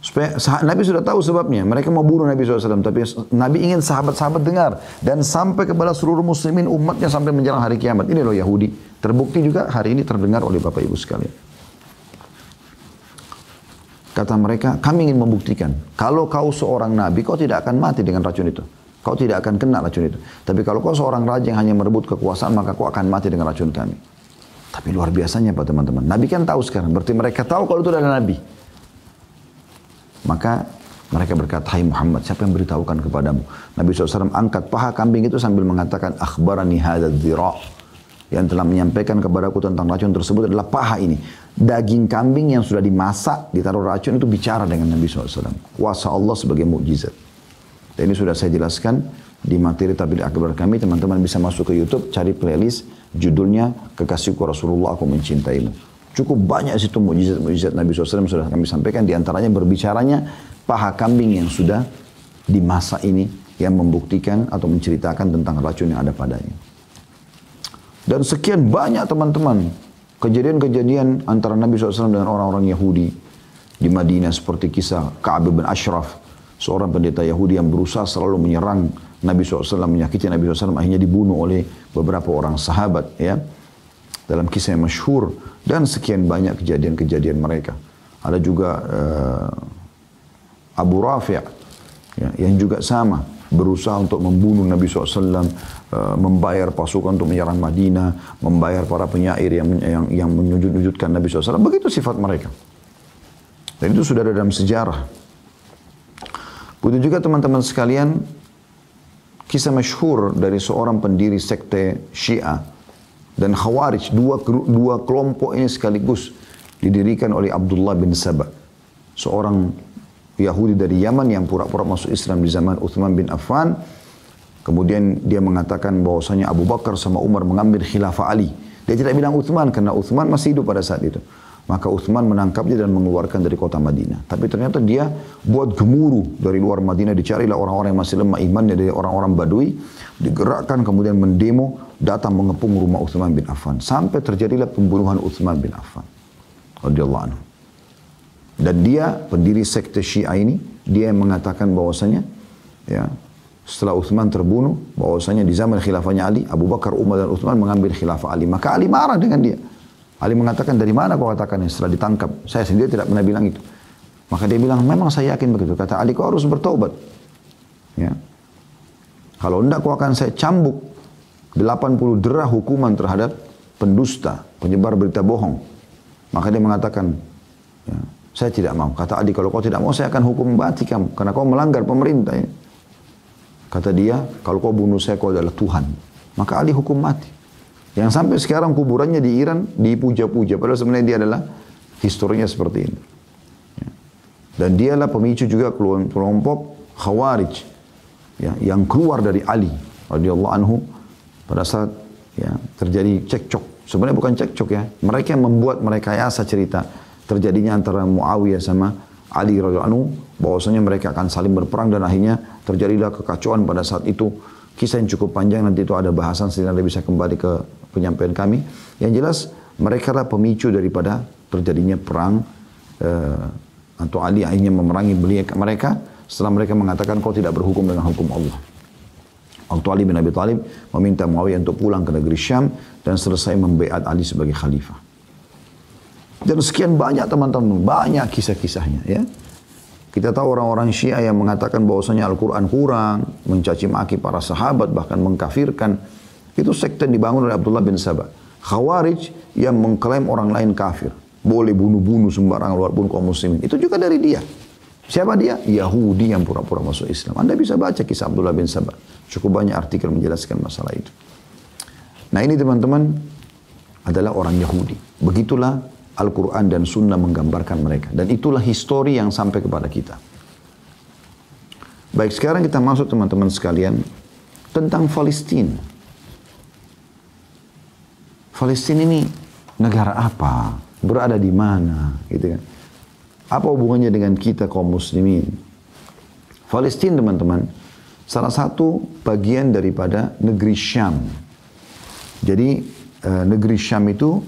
Supaya Nabi sudah tahu sebabnya. Mereka mau bunuh Nabi SAW. Tapi Nabi ingin sahabat-sahabat dengar. Dan sampai kepada seluruh muslimin umatnya sampai menjelang hari kiamat. Ini loh Yahudi. Terbukti juga hari ini terdengar oleh Bapak Ibu sekalian. Kata mereka, kami ingin membuktikan. Kalau kau seorang Nabi, kau tidak akan mati dengan racun itu. Kau tidak akan kena racun itu. Tapi kalau kau seorang raja yang hanya merebut kekuasaan, maka kau akan mati dengan racun kami. Tapi luar biasanya Pak teman-teman. Nabi kan tahu sekarang. Berarti mereka tahu kalau itu adalah Nabi. Maka mereka berkata, hai Muhammad, siapa yang beritahukan kepadamu? Nabi SAW angkat paha kambing itu sambil mengatakan, akhbarani hadad dhira'. Yang telah menyampaikan kepadaku tentang racun tersebut adalah paha ini. Daging kambing yang sudah dimasak, ditaruh racun itu bicara dengan Nabi SAW. Kuasa Allah sebagai mukjizat. Dan ini sudah saya jelaskan di materi Tabligh Akbar kami. Teman-teman bisa masuk ke YouTube, cari playlist, judulnya Kekasihku Rasulullah, Aku Mencintaimu. Cukup banyak situ mukjizat-mukjizat Nabi SAW sudah kami sampaikan. Di antaranya berbicaranya paha kambing yang sudah dimasak ini yang membuktikan atau menceritakan tentang racun yang ada padanya. Dan sekian banyak teman-teman kejadian-kejadian antara Nabi SAW dengan orang-orang Yahudi di Madinah seperti kisah Ka'ab bin Ashraf, seorang pendeta Yahudi yang berusaha selalu menyerang Nabi SAW, menyakiti Nabi SAW, akhirnya dibunuh oleh beberapa orang sahabat ya. Dalam kisah yang masyhur, dan sekian banyak kejadian-kejadian mereka. Ada juga Abu Rafi' ya, yang juga sama, berusaha untuk membunuh Nabi SAW, membayar pasukan untuk menyerang Madinah, membayar para penyair yang menyujud-nyujudkan Nabi SAW. Begitu sifat mereka. Dan itu sudah ada dalam sejarah. Begitu juga teman-teman sekalian, kisah masyhur dari seorang pendiri sekte Syiah dan Khawarij, dua kelompok ini sekaligus didirikan oleh Abdullah bin Saba, seorang Yahudi dari Yaman yang pura-pura masuk Islam di zaman Uthman bin Affan. Kemudian dia mengatakan bahwasanya Abu Bakar sama Umar mengambil khilafah Ali. Dia tidak bilang Uthman karena Uthman masih hidup pada saat itu. Maka Uthman menangkapnya dan mengeluarkan dari kota Madinah. Tapi ternyata dia buat gemuruh dari luar Madinah. Dicarilah orang-orang yang masih lemah imannya dari orang-orang Badui. Digerakkan kemudian mendemo, datang mengepung rumah Uthman bin Affan. Sampai terjadilah pembunuhan Uthman bin Affan radhiyallahu anhu. Dan dia, pendiri sekte Syiah ini, dia yang mengatakan bahwasanya ya, setelah Uthman terbunuh, bahwasanya di zaman khilafahnya Ali, Abu Bakar, Umar dan Uthman mengambil khilafah Ali. Maka Ali marah dengan dia. Ali mengatakan, dari mana kau katakan setelah ditangkap? Saya sendiri tidak pernah bilang itu. Maka dia bilang, memang saya yakin begitu. Kata Ali, kau harus bertaubat. Ya. Kalau enggak, kau akan saya cambuk 80 derah hukuman terhadap pendusta, penyebar berita bohong. Maka dia mengatakan, ya, saya tidak mau. Kata Ali, kalau kau tidak mau, saya akan hukum mati kamu. Karena kau melanggar pemerintah. Ya. Kata dia, kalau kau bunuh saya, kau adalah Tuhan. Maka Ali hukum mati. Yang sampai sekarang kuburannya di Iran dipuja-puja. Padahal sebenarnya dia adalah historinya seperti ini. Ya. Dan dialah pemicu juga kelompok Khawarij. Ya, yang keluar dari Ali radhiyallahu anhu pada saat ya, terjadi cekcok. Sebenarnya bukan cekcok ya. Mereka yang membuat merekayasa cerita terjadinya antara Muawiyah sama Ali radhiyallahu anhu. Bahwasanya mereka akan saling berperang dan akhirnya terjadilah kekacauan pada saat itu. Kisah yang cukup panjang, nanti itu ada bahasan sehingga Anda bisa kembali ke penyampaian kami. Yang jelas mereka lah pemicu daripada terjadinya perang atau Ali akhirnya memerangi mereka setelah mereka mengatakan kau tidak berhukum dengan hukum Allah. Waktu Ali bin Abi Thalib meminta Muawiyah untuk pulang ke negeri Syam dan selesai membaiat Ali sebagai khalifah. Dan sekian banyak teman-teman, banyak kisah-kisahnya ya. Kita tahu orang-orang Syiah yang mengatakan bahwasanya Al-Quran kurang, mencaci maki para sahabat, bahkan mengkafirkan. Itu sekte dibangun oleh Abdullah bin Saba. Khawarij yang mengklaim orang lain kafir. Boleh bunuh-bunuh sembarangan walaupun kaum muslimin. Itu juga dari dia. Siapa dia? Yahudi yang pura-pura masuk Islam. Anda bisa baca kisah Abdullah bin Saba. Cukup banyak artikel menjelaskan masalah itu. Nah ini teman-teman adalah orang Yahudi. Begitulah Al-Quran dan Sunnah menggambarkan mereka. Dan itulah histori yang sampai kepada kita. Baik, sekarang kita masuk teman-teman sekalian tentang Palestina. Palestina ini negara apa? Berada di mana? Gitu kan? Apa hubungannya dengan kita kaum muslimin? Palestina teman-teman, salah satu bagian daripada negeri Syam. Jadi negeri Syam itu,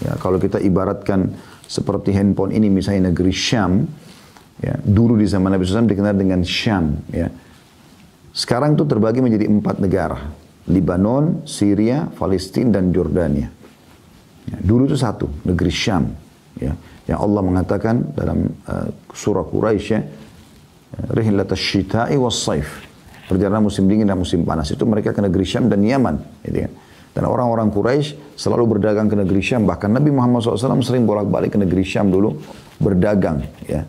ya, kalau kita ibaratkan seperti handphone ini misalnya negeri Syam, Ya, dulu di zaman Nabi SAW dikenal dengan Syam. Ya. Sekarang itu terbagi menjadi 4 negara. Libanon, Syria, Palestina, dan Jordania. Ya, dulu itu satu, negeri Syam. Ya, yang Allah mengatakan dalam surah Quraisy, ya, Rihlatas syita'i was saif. Perjalanan musim dingin dan musim panas. Itu mereka ke negeri Syam dan Yaman. Gitu kan. Dan orang-orang Quraisy selalu berdagang ke negeri Syam. Bahkan Nabi Muhammad SAW sering bolak-balik ke negeri Syam dulu berdagang. Ya.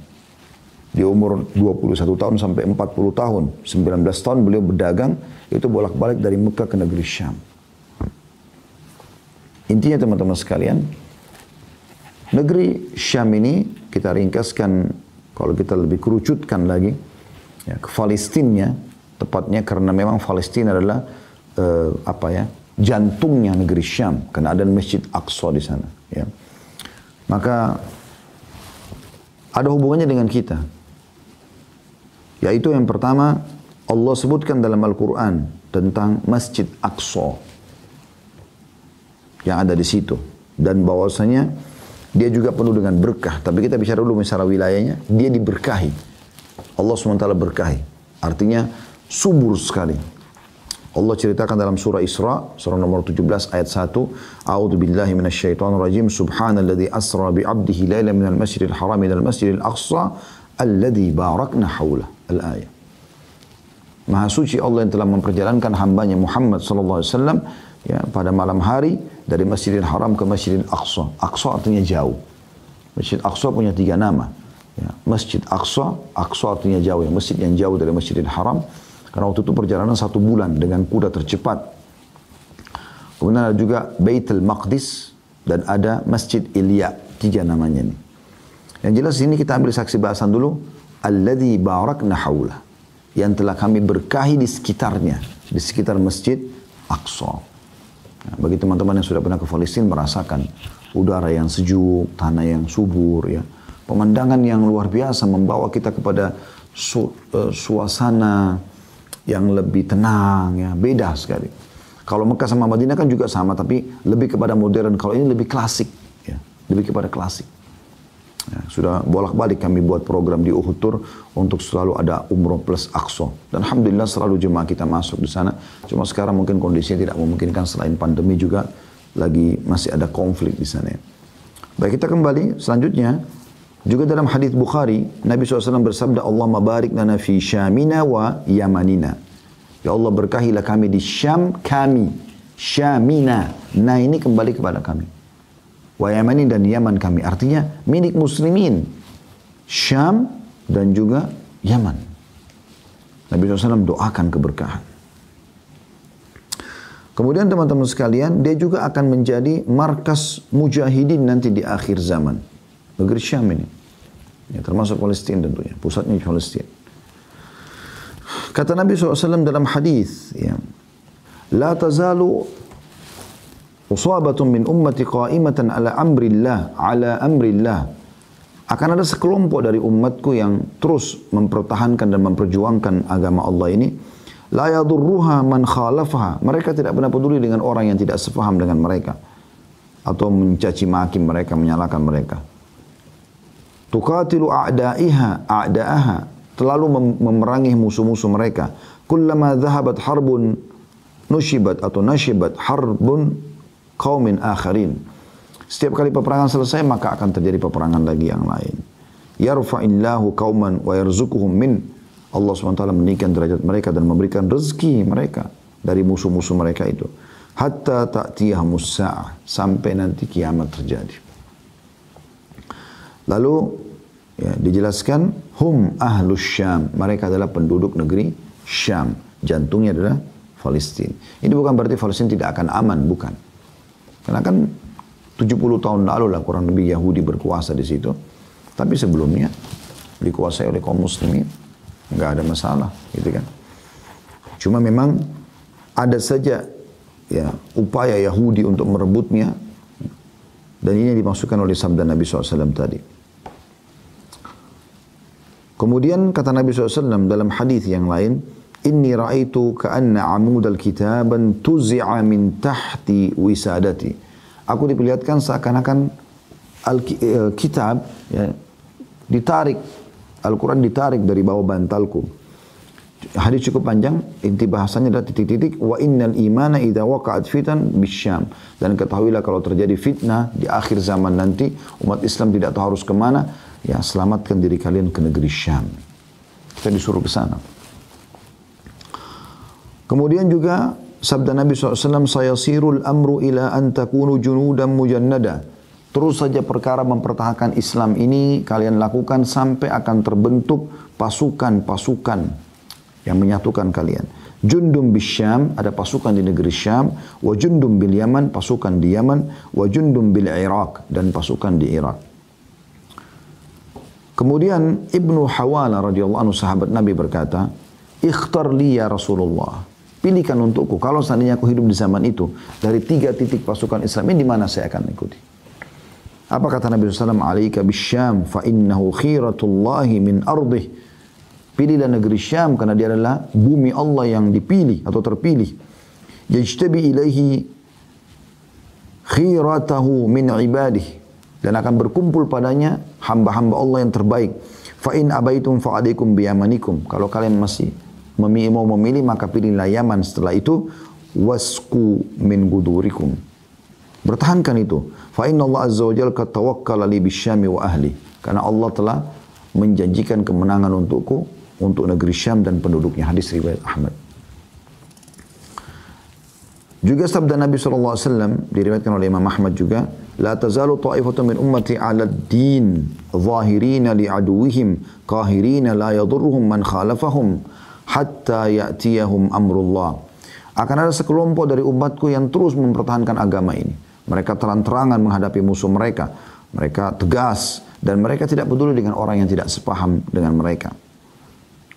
Di umur 21 tahun sampai 40 tahun. 19 tahun beliau berdagang. Itu bolak-balik dari Mekah ke negeri Syam. Intinya teman-teman sekalian. Negeri Syam ini kita ringkaskan. Kalau kita lebih kerucutkan lagi. Ya, ke Palestina. Tepatnya karena memang Palestina adalah jantungnya negeri Syam. Karena ada Masjid Aqsa di sana. Ya. Maka ada hubungannya dengan kita. Yaitu yang pertama, Allah sebutkan dalam Al-Quran tentang Masjid Aqsa yang ada di situ. Dan bahwasanya dia juga penuh dengan berkah. Tapi kita bicara dulu masalah wilayahnya. Dia diberkahi. Allah SWT berkahi. Artinya subur sekali. Allah ceritakan dalam surah Isra, surah nomor 17 ayat 1. A'udzu billahi minasyaitonir rajim. Subhanalladzi asra bi 'abdihi lailan minal masjidil haram ilal masjidil aqsa alladzi barakna haulah. Al-ayat. Maha suci Allah yang telah memperjalankan hambanya Muhammad sallallahu alaihi wasallam ya pada malam hari dari Masjidil Haram ke Masjidil Aqsa. Aqsa artinya jauh. Masjid Aqsa punya 3 nama. Ya, Masjid Aqsa, Aqsa artinya jauh, ya, masjid yang jauh dari Masjidil Haram. Karena waktu itu perjalanan 1 bulan dengan kuda tercepat. Kemudian ada juga Baitul Maqdis dan ada Masjid Ilya. 3 namanya ini. Yang jelas ini kita ambil saksi bahasan dulu. Alladzi barakna haulah. Yang telah kami berkahi di sekitarnya. Di sekitar Masjid Aqsa. Nah, bagi teman-teman yang sudah pernah ke Palestina merasakan udara yang sejuk, tanah yang subur, ya. Pemandangan yang luar biasa membawa kita kepada suasana yang lebih tenang, ya, beda sekali. Kalau Mekah sama Madinah kan juga sama, tapi lebih kepada modern. Kalau ini lebih klasik, ya, lebih kepada klasik. Ya, sudah bolak-balik kami buat program di Uhud Tour untuk selalu ada umroh plus Aqsa. Dan alhamdulillah selalu jemaah kita masuk di sana. Cuma sekarang mungkin kondisinya tidak memungkinkan selain pandemi juga lagi masih ada konflik di sana. Ya. Baik, kita kembali selanjutnya. Juga dalam hadis Bukhari, Nabi SAW bersabda, Allahumma barik lana fi Syamina wa Yamanina. Ya Allah berkahilah kami di Syam kami. Syamina. Nah ini kembali kepada kami. Wa Yamani dan Yaman kami. Artinya milik muslimin. Syam dan juga Yaman. Nabi SAW doakan keberkahan. Kemudian teman-teman sekalian, dia juga akan menjadi markas mujahidin nanti di akhir zaman. Negeri Syam ini. Ya, termasuk Palestina tentunya. Pusatnya Palestina. Kata Nabi SAW dalam hadis, ya, La tazalu usabatun min ummati qa'imatan ala amrillah. Akan ada sekelompok dari umatku yang terus mempertahankan dan memperjuangkan agama Allah ini. La yadurruha man khalafaha. Mereka tidak pernah peduli dengan orang yang tidak sepaham dengan mereka. Atau mencaci maki mereka, menyalahkan mereka. Tuqatilu a'da'aha. Terlalu memerangi musuh-musuh mereka. Kullama dhahabat harbun nushibat atau nashibat harbun qaumin akharin. Setiap kali peperangan selesai maka akan terjadi peperangan lagi yang lain. Yarfa'illahu qauman wa yarzuquhum min. Allah SWT meninggikan derajat mereka dan memberikan rezeki mereka dari musuh-musuh mereka itu. Hatta ta'tiyahumus sa'ah. Sampai nanti kiamat terjadi. Lalu ya, dijelaskan hum ahlus Syam. Mereka adalah penduduk negeri Syam. Jantungnya adalah Palestina. Ini bukan berarti Palestina tidak akan aman, bukan. Karena kan 70 tahun lalu lah kurang lebih Yahudi berkuasa di situ. Tapi sebelumnya dikuasai oleh kaum muslimin. Nggak ada masalah, gitu kan. Cuma memang ada saja ya upaya Yahudi untuk merebutnya. Dan ini dimasukkan oleh sabda Nabi SAW tadi. Kemudian kata Nabi SAW dalam hadis yang lain, Inni ra'aitu ka'anna amudal kitaban tuzi'a min tahti wisadati. Aku diperlihatkan seakan-akan kitab ya, ditarik Al-Quran ditarik dari bawah bantalku. Hadis cukup panjang, inti bahasanya adalah titik-titik wa innal imana idza waqa'at fitan bisyam. Dan ketahuilah kalau terjadi fitnah di akhir zaman nanti, umat Islam tidak tahu harus kemana, ya selamatkan diri kalian ke negeri Syam. Kita disuruh ke sana. Kemudian juga sabda Nabi SAW, sayasirul amru ila an takunu junudan mujannada. Terus saja perkara mempertahankan Islam ini kalian lakukan sampai akan terbentuk pasukan-pasukan yang menyatukan kalian. Jundum bisyam, ada pasukan di negeri Syam. Wa jundum bil Yaman, pasukan di Yaman. Wa jundum bil Iraq, dan pasukan di Irak. Kemudian Ibnu Hawala radhiyallahu anhu sahabat Nabi berkata, ikhtar li ya Rasulullah. Pilihkan untukku, kalau seandainya aku hidup di zaman itu, dari 3 titik pasukan Islam ini, di mana saya akan ikuti. Apa kata Nabi SAW? Alaika bisyam, fa innahu khiratullahi min ardih. Pilihlah negeri Syam karena dia adalah bumi Allah yang dipilih atau terpilih. Yajtabi ilaihi khiratahu min ibadih, dan akan berkumpul padanya hamba-hamba Allah yang terbaik. Fa in abaitum fa alaikum biyamanikum. Kalau kalian masih mau memilih, maka pilihlah Yaman. Setelah itu wasku min gudurikum. Bertahankan itu. Fa inna Allah azza wa jalla qad tawakkala li bisyami wa ahli. Karena Allah telah menjanjikan kemenangan untukku, untuk negeri Syam dan penduduknya. Hadis riwayat Ahmad. Juga sabda Nabi SAW diriwayatkan oleh Imam Ahmad juga, la tazalu ta'ifatun min ummati 'ala ad-din zahirina li'aduwihim qahirina la yadurruhum man khalafahum hatta ya'tiyahum amrullah. Akan ada sekelompok dari umatku yang terus mempertahankan agama ini. Mereka terang-terangan menghadapi musuh mereka. Mereka tegas dan mereka tidak peduli dengan orang yang tidak sepaham dengan mereka.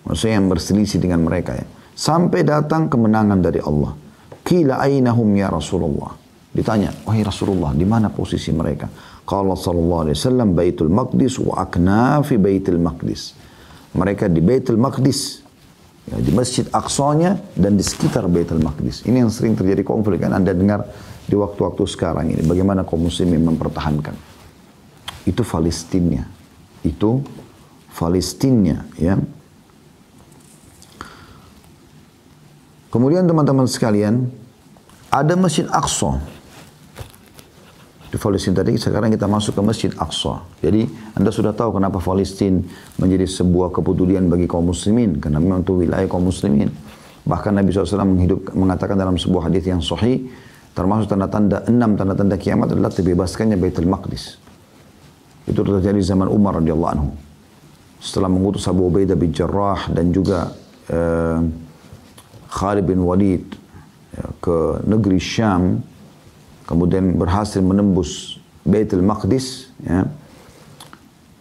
Maksudnya yang berselisih dengan mereka, ya. Sampai datang kemenangan dari Allah. Qila ainahum ya Rasulullah. Ditanya, wahai Rasulullah, di mana posisi mereka? Qala sallallahu alaihi wasallam, Baitul Maqdis wa aknafi Baitul Maqdis. Mereka di Baitul Maqdis, ya, di Masjid Aqsanya dan di sekitar Baitul Maqdis. Ini yang sering terjadi konflik, kan Anda dengar di waktu-waktu sekarang ini, bagaimana kaum muslimin mempertahankan. Itu Palestina. Itu Palestina, ya. Kemudian teman-teman sekalian, ada Masjid Aqsa. Di Palestina tadi, sekarang kita masuk ke Masjid Aqsa. Jadi Anda sudah tahu kenapa Palestina menjadi sebuah kepedulian bagi kaum muslimin. Karena memang itu wilayah kaum muslimin. Bahkan Nabi SAW mengatakan dalam sebuah hadis yang sahih, termasuk tanda-tanda 6 tanda-tanda kiamat adalah terbebaskannya Baitul Maqdis. Itu terjadi zaman Umar radhiyallahu anhu. Setelah mengutus Abu Ubaidah bin Jarrah dan juga Khalid bin Walid, ya, ke negeri Syam, kemudian berhasil menembus Baitul Maqdis, ya.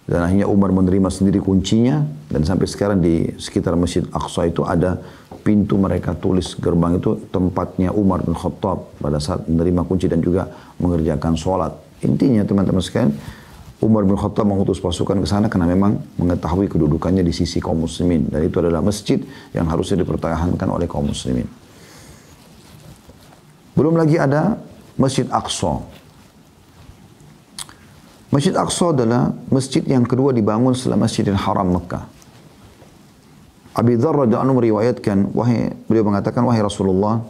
Dan akhirnya Umar menerima sendiri kuncinya, dan sampai sekarang di sekitar Masjid Aqsa itu ada pintu, mereka tulis gerbang itu tempatnya Umar bin Khattab pada saat menerima kunci dan juga mengerjakan sholat. Intinya teman-teman sekalian, Umar bin Khattab mengutus pasukan ke sana karena memang mengetahui kedudukannya di sisi kaum muslimin. Dan itu adalah masjid yang harusnya dipertahankan oleh kaum muslimin. Belum lagi ada Masjid Aqsa. Masjid Aqsa adalah masjid yang kedua dibangun setelah Masjidil Haram Mekah. Abi Dzar radhiyallahu anhu meriwayatkan, beliau mengatakan, wahai Rasulullah,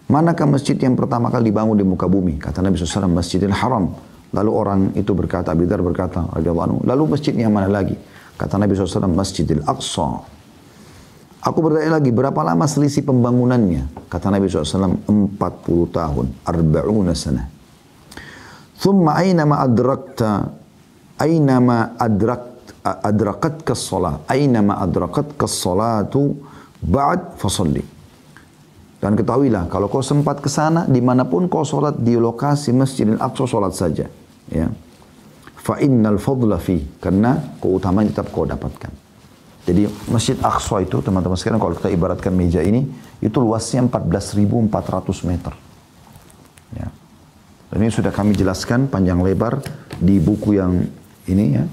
manakah masjid yang pertama kali dibangun di muka bumi? Kata Nabi SAW, Masjidil Haram. Lalu orang itu berkata, Abi Dzar berkata, radhiyallahu anhu, lalu masjid yang mana lagi? Kata Nabi SAW, Masjidil Aqsa. Aku bertanya lagi, berapa lama selisih pembangunannya? Kata Nabi SAW, 40 tahun, 40 sana. Thumma aynama adrakta, aynama adrakatka as-salah, aynama adrakatka as-salatu ba'd fasalli. Dan ketahuilah, kalau kau sempat ke sana, dimanapun kau sholat di lokasi Masjidil Aqsa, sholat saja. Ya. Fa innal fadla fi, karena keutamaan tetap kau dapatkan. Jadi Masjid Aqsa itu teman-teman sekalian, kalau kita ibaratkan meja ini, itu luasnya 14.400 meter. Ya. Dan ini sudah kami jelaskan panjang lebar di buku yang ini, ya,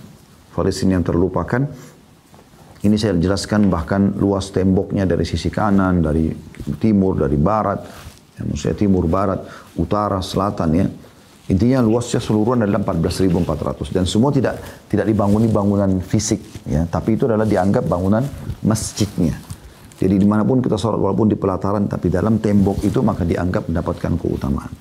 Palestina yang terlupakan. Ini saya jelaskan bahkan luas temboknya dari sisi kanan, dari timur, dari barat, ya, maksudnya timur, barat, utara, selatan, ya. Intinya luasnya seluruhan adalah 14.400 dan semua tidak dibanguni bangunan fisik ya, tapi itu adalah dianggap bangunan masjidnya. Jadi dimanapun kita sholat walaupun di pelataran tapi dalam tembok itu maka dianggap mendapatkan keutamaan.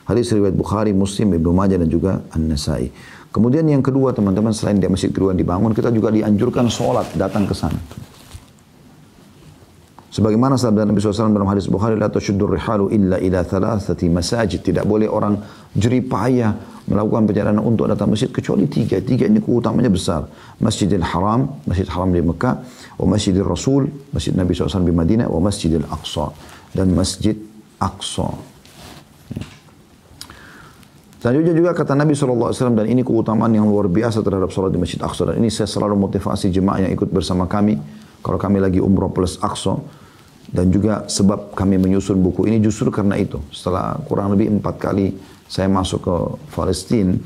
Hadis riwayat Bukhari, Muslim, Ibnu Majah dan juga An-Nasai. Kemudian yang kedua teman-teman, selain di masjid kedua yang dibangun, kita juga dianjurkan sholat datang ke sana. Sebagaimana sabda Nabi SAW dalam hadis Bukhari, la tashuddur rihalu illa ila thalathati masajid. Tidak boleh orang jerih payah melakukan perjalanan untuk datang masjid kecuali tiga. Tiga ini keutamanya besar. Masjidil Haram, Masjid Haram di Mekah, wa Masjidil Rasul, Masjid Nabi SAW di Madinah, wa Masjidil Aqsa, dan Masjid Aqsa. Selanjutnya juga kata Nabi SAW, dan ini keutamaan yang luar biasa terhadap sholat di Masjid Aqsa, dan ini saya selalu motivasi jemaah yang ikut bersama kami kalau kami lagi umrah plus Aqsa. Dan juga sebab kami menyusun buku ini justru karena itu. Setelah kurang lebih 4 kali saya masuk ke Palestina,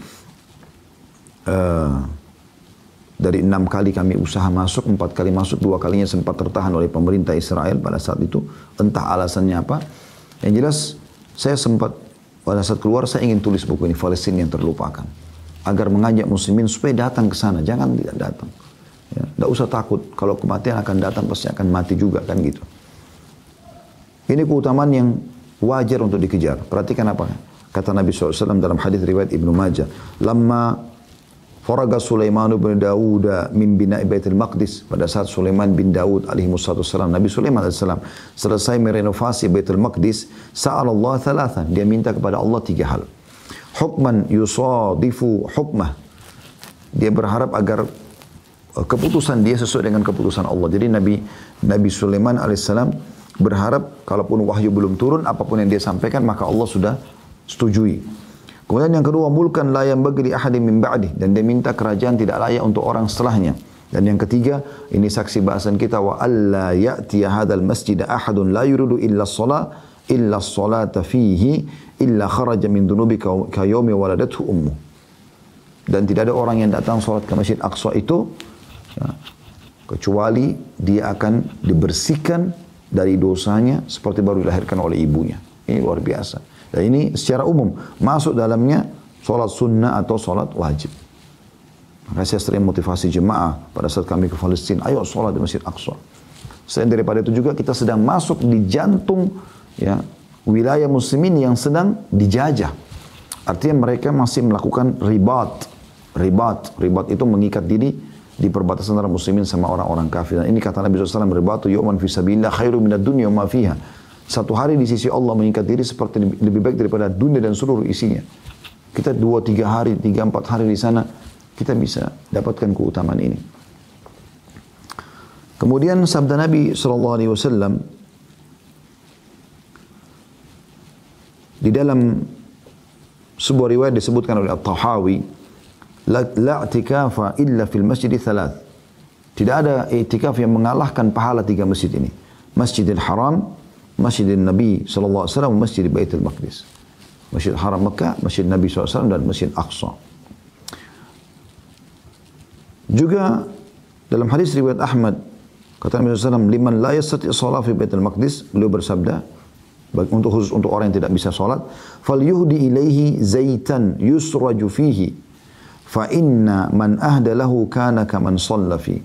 dari 6 kali kami usaha masuk, 4 kali masuk, 2 kalinya sempat tertahan oleh pemerintah Israel pada saat itu. Entah alasannya apa. Yang jelas saya sempat pada saat keluar saya ingin tulis buku ini, Palestina yang terlupakan. Agar mengajak muslimin supaya datang ke sana, jangan tidak datang. Ya, tidak usah takut, kalau kematian akan datang pasti akan mati juga kan gitu. Ini keutamaan yang wajar untuk dikejar. Perhatikan apa kata Nabi SAW dalam hadis riwayat Ibnu Majah. Lamma faraga Sulaiman bin Dawud min bina'i Baitul Maqdis. Pada saat Sulaiman bin Dawud alaihi wassalam, Nabi Sulaiman alaihissalam selesai merenovasi Baitul Maqdis, sa'ala Allah thalathan. Dia minta kepada Allah 3 hal. Hukman yusadifu hukmah. Dia berharap agar keputusan dia sesuai dengan keputusan Allah. Jadi Nabi Sulaiman alaihissalam berharap kalaupun wahyu belum turun, apapun yang dia sampaikan maka Allah sudah setujui. Kemudian yang kedua, mulkan la yanbaghi li ahadin min ba'di, dan dia minta kerajaan tidak layak untuk orang setelahnya. Dan yang ketiga, ini saksi bahasan kita, wa alla ya'tiya hadzal masjid ahadun la yuridu illa as-salata fihi illa kharaja min dhunubi ka yaumi waladathu ummu. Dan tidak ada orang yang datang salat ke Masjid Aqsa itu ya, kecuali dia akan dibersihkan dari dosanya seperti baru dilahirkan oleh ibunya. Ini luar biasa. Dan ini secara umum masuk dalamnya sholat sunnah atau sholat wajib. Maka saya sering motivasi jemaah pada saat kami ke Palestina, ayo sholat di Masjid Aqsa. Selain daripada itu juga kita sedang masuk di jantung ya, wilayah muslimin yang sedang dijajah. Artinya mereka masih melakukan ribat. Ribat itu mengikat diri di perbatasan antara muslimin sama orang-orang kafir. Dan ini kata Nabi SAW, ribatu yu'man fi sabilillah khairu minad dunya wa ma fiha. Satu hari di sisi Allah mengikat diri seperti lebih baik daripada dunia dan seluruh isinya. Kita 2-3 hari, 3-4 hari di sana, kita bisa dapatkan keutamaan ini. Kemudian sabda Nabi SAW di dalam sebuah riwayat disebutkan oleh At-Tahawi, la i'tikafa illa fil masjid thalath. Tidak ada i'tikaf yang mengalahkan pahala 3 masjid ini. Masjidil Haram, Masjidil Nabi SAW, Masjid Baitul Maqdis. Masjid Haram Mekah, Masjid Nabi SAW, dan Masjid Aqsa. Juga dalam hadis riwayat Ahmad, kata Nabi SAW, liman la yastati' shalah fi Baitul Maqdis, beliau bersabda, khusus untuk orang yang tidak bisa salat, fal yuhdi ilaihi zaitan yusraju fihi. Fa inna man ahda lahu kana kaman shalla fi.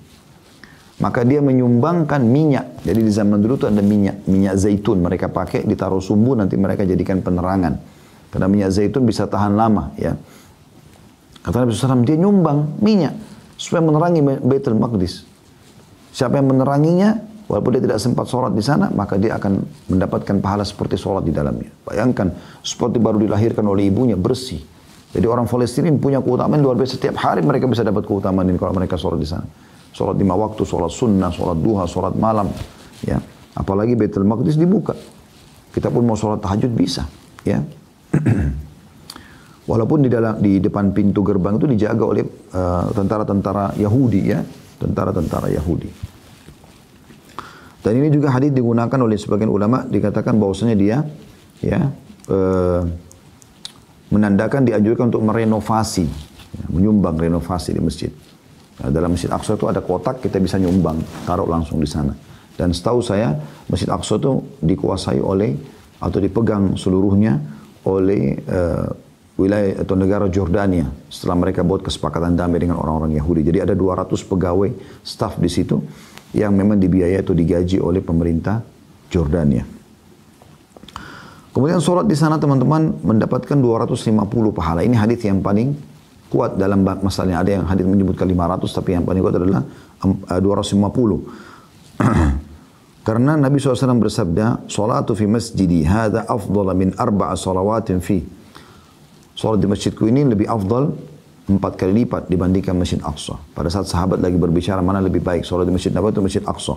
Maka dia menyumbangkan minyak. Jadi di zaman dulu itu ada minyak zaitun mereka pakai, ditaruh sumbu, nanti mereka jadikan penerangan. Karena minyak zaitun bisa tahan lama ya. Kata Nabi SAW, dia nyumbang minyak supaya menerangi Baitul Maqdis. Siapa yang meneranginya, walaupun dia tidak sempat sholat di sana, maka dia akan mendapatkan pahala seperti sholat di dalamnya. Bayangkan, seperti baru dilahirkan oleh ibunya, bersih. Jadi orang Palestina punya keutamaan luar biasa. Setiap hari mereka bisa dapat keutamaan ini kalau mereka sholat di sana. Sholat 5 waktu, sholat sunnah, sholat duha, sholat malam. Ya, apalagi Baitul Maqdis dibuka. Kita pun mau sholat tahajud bisa. Ya, walaupun di depan pintu gerbang itu dijaga oleh tentara-tentara Yahudi, ya, tentara-tentara Yahudi. Dan ini juga hadis digunakan oleh sebagian ulama, dikatakan bahwasanya dia, ya, menandakan dianjurkan untuk merenovasi, ya, menyumbang renovasi di masjid. Nah, dalam Masjid Aqsa itu ada kotak, kita bisa nyumbang, taruh langsung di sana. Dan setahu saya Masjid Aqsa itu dikuasai oleh atau dipegang seluruhnya oleh wilayah atau negara Jordania setelah mereka buat kesepakatan damai dengan orang-orang Yahudi. Jadi ada 200 pegawai staf di situ yang memang dibiayai atau digaji oleh pemerintah Jordania. Kemudian sholat di sana teman-teman mendapatkan 250 pahala. Ini hadis yang paling kuat dalam masalahnya. Ada yang hadis menyebutkan 500, tapi yang paling kuat adalah 250. Karena Nabi SAW bersabda, "Salatu fi masjidi hadza afdal min 4 salawatin fi." Salat di masjidku ini lebih afdal 4 kali lipat dibandingkan Masjid Aqsa. Pada saat sahabat lagi berbicara mana lebih baik, salat di Masjid Nabawi atau Masjid Aqsa.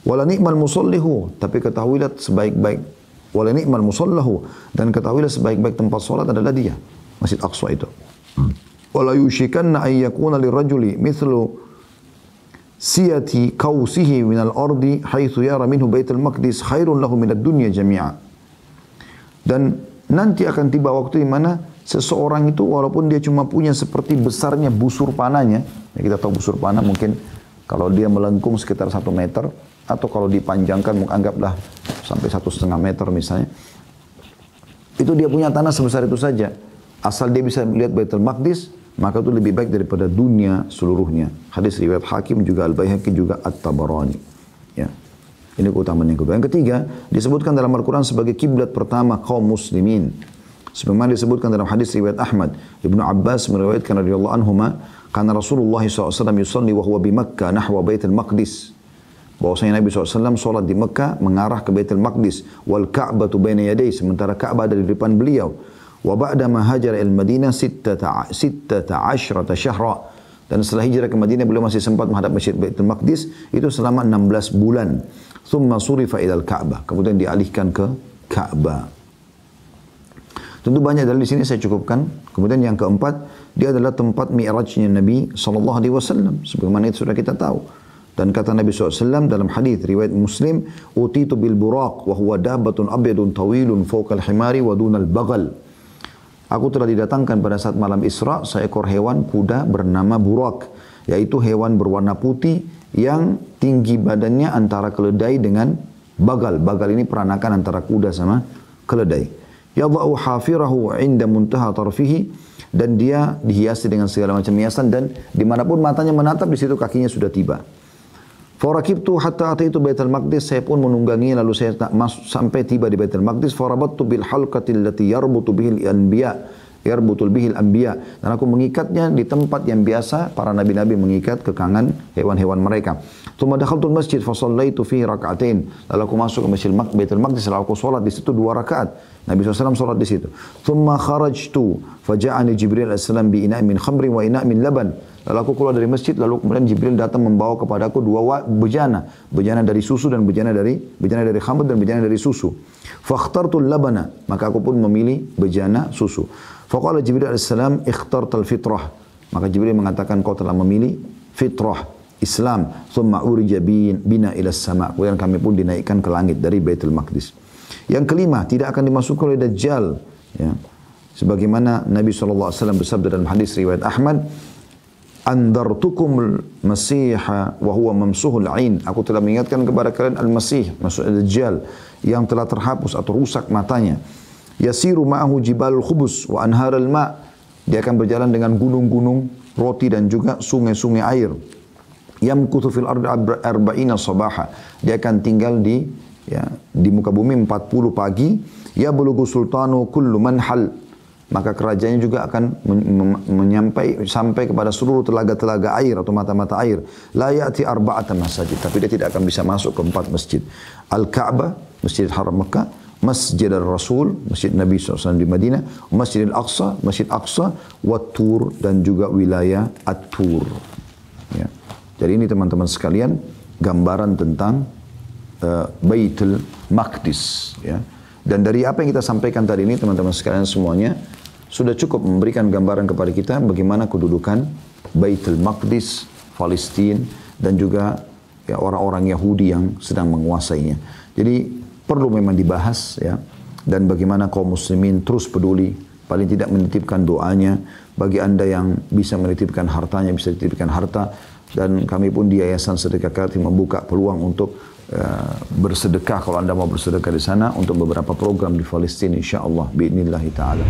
Wala ni'mal musallihu, tapi ketahuilah sebaik-baik wala ni'mal musallahu, dan ketahuilah sebaik-baik tempat salat adalah dia, Masjid Aqsa itu. Wala yushikanna ay yakuna lirajuli mithlu siyati kausihi minal ardi haitsu yara minhu Baitul Maqdis khairun lahu minad dunya jami'a. Dan nanti akan tiba waktu di mana seseorang itu walaupun dia cuma punya seperti besarnya busur panahnya, ya kita tahu busur panah mungkin kalau dia melengkung sekitar 1 meter, atau kalau dipanjangkan anggaplah sampai 1,5 meter misalnya, itu dia punya tanah sebesar itu saja. Asal dia bisa melihat Baitul Maqdis, maka itu lebih baik daripada dunia seluruhnya. Hadis riwayat Hakim, juga Al-Baihaqi, juga At-Tabarani. Ya. Ini keutamaan yang kedua. Yang ketiga, disebutkan dalam Al-Quran sebagai kiblat pertama kaum muslimin. Sebagaimana disebutkan dalam hadis riwayat Ahmad, Ibnu Abbas meriwayatkan radhiyallahu anhuma, karena Rasulullah SAW yusalli wa huwa bi Makkah nahwa Baitul Maqdis. Bahwasanya Nabi SAW salat di Mekah mengarah ke Baitul Maqdis, wal Ka'batu baina yadayhi, sementara Ka'bah ada di depan beliau. Wa ba'da ma hajara al-Madinah 16 syahra. Dan setelah hijrah ke Madinah beliau masih sempat menghadap Masjid Baitul Maqdis itu selama 16 bulan. Thumma surifa ilal Ka'bah, kemudian dialihkan ke Ka'bah. Tentu banyak dari sini saya cukupkan. Kemudian yang keempat, dia adalah tempat mi'rajnya Nabi SAW. Sebagaimana itu sudah kita tahu. Dan kata Nabi SAW dalam hadis riwayat Muslim, utitu bil buraq wa huwa dabbatun abyadun tawilun fawqal himari wa dunal bagal. Aku telah didatangkan pada saat malam Isra seekor hewan kuda bernama burak, yaitu hewan berwarna putih yang tinggi badannya antara keledai dengan bagal. Bagal ini peranakan antara kuda sama keledai. Yadha'u hafirahu 'inda muntaha tarfihi, dan dia dihiasi dengan segala macam hiasan, dan dimanapun matanya menatap di situ kakinya sudah tiba. Farakibtu hatta ataitu Baitul Maqdis, saya pun menunggangi lalu saya sampai tiba di Baitul Maqdis. Farabattu bil halqati allati yarbutu bihil anbiya, yarbutul bihil anbiya, dan aku mengikatnya di tempat yang biasa para nabi-nabi mengikat kekangan hewan-hewan mereka. Tsumma dakhaltul masjid fa shallaitu fihi rak'atain, lalu aku masuk ke Masjid Baitul Maqdis, lalu aku salat di situ 2 rakaat. Nabi SAW salat di situ. Tsumma kharajtu fa ja'ani Jibril alaihissalam bi ina'in min khamrin wa ina'in min laban. Lalu aku keluar dari masjid, lalu kemudian Jibril datang membawa kepadaku 2 bejana, bejana dari susu dan bejana dari khamr dan bejana dari susu. Fakhtartul labana, maka aku pun memilih bejana susu. Faqala Jibril alaihissalam, ikhtartal fitrah, maka Jibril mengatakan kau telah memilih fitrah, Islam. Thumma urija bina ila sama, kemudian kami pun dinaikkan ke langit dari Baitul Maqdis. Yang kelima, tidak akan dimasuki oleh Dajjal, ya. Sebagaimana Nabi SAW bersabda dalam hadis riwayat Ahmad, andartukum al-masiha wa huwa mamsuhul ain, aku telah mengingatkan kepada kalian al-masih, maksudnya Dajjal, yang telah terhapus atau rusak matanya. Yasiru ma'ahu jibalul khubus wa anharul ma', dia akan berjalan dengan gunung-gunung roti dan juga sungai-sungai air. Yamkuthu fil ardi arba'ina sabaha, dia akan tinggal di muka bumi 40 pagi. Ya bulugu sultanu kullu manhal, maka kerajaannya juga akan sampai kepada seluruh telaga-telaga air atau mata-mata air. La ya'ti arba'ata masajid, tapi dia tidak akan bisa masuk ke 4 masjid. Al-Ka'bah, Masjid Haram Mekah, Masjid Al-Rasul, Masjid Nabi SAW di Madinah, Masjid Al-Aqsa, Masjid Aqsa, Wat-Tur, dan juga wilayah At-Tur. Ya. Jadi ini teman-teman sekalian, gambaran tentang Baitul Maqdis. Ya. Dan dari apa yang kita sampaikan tadi ini, teman-teman sekalian semuanya, sudah cukup memberikan gambaran kepada kita bagaimana kedudukan Baitul Maqdis, Palestina, dan juga ya, orang-orang Yahudi yang sedang menguasainya. Jadi perlu memang dibahas, ya, dan bagaimana kaum muslimin terus peduli, paling tidak menitipkan doanya. Bagi anda yang bisa menitipkan hartanya, bisa dititipkan harta, dan kami pun di Yayasan Sedekah Kartim membuka peluang untuk bersedekah kalau anda mau bersedekah di sana untuk beberapa program di Palestina, insyaallah biidznillah taala.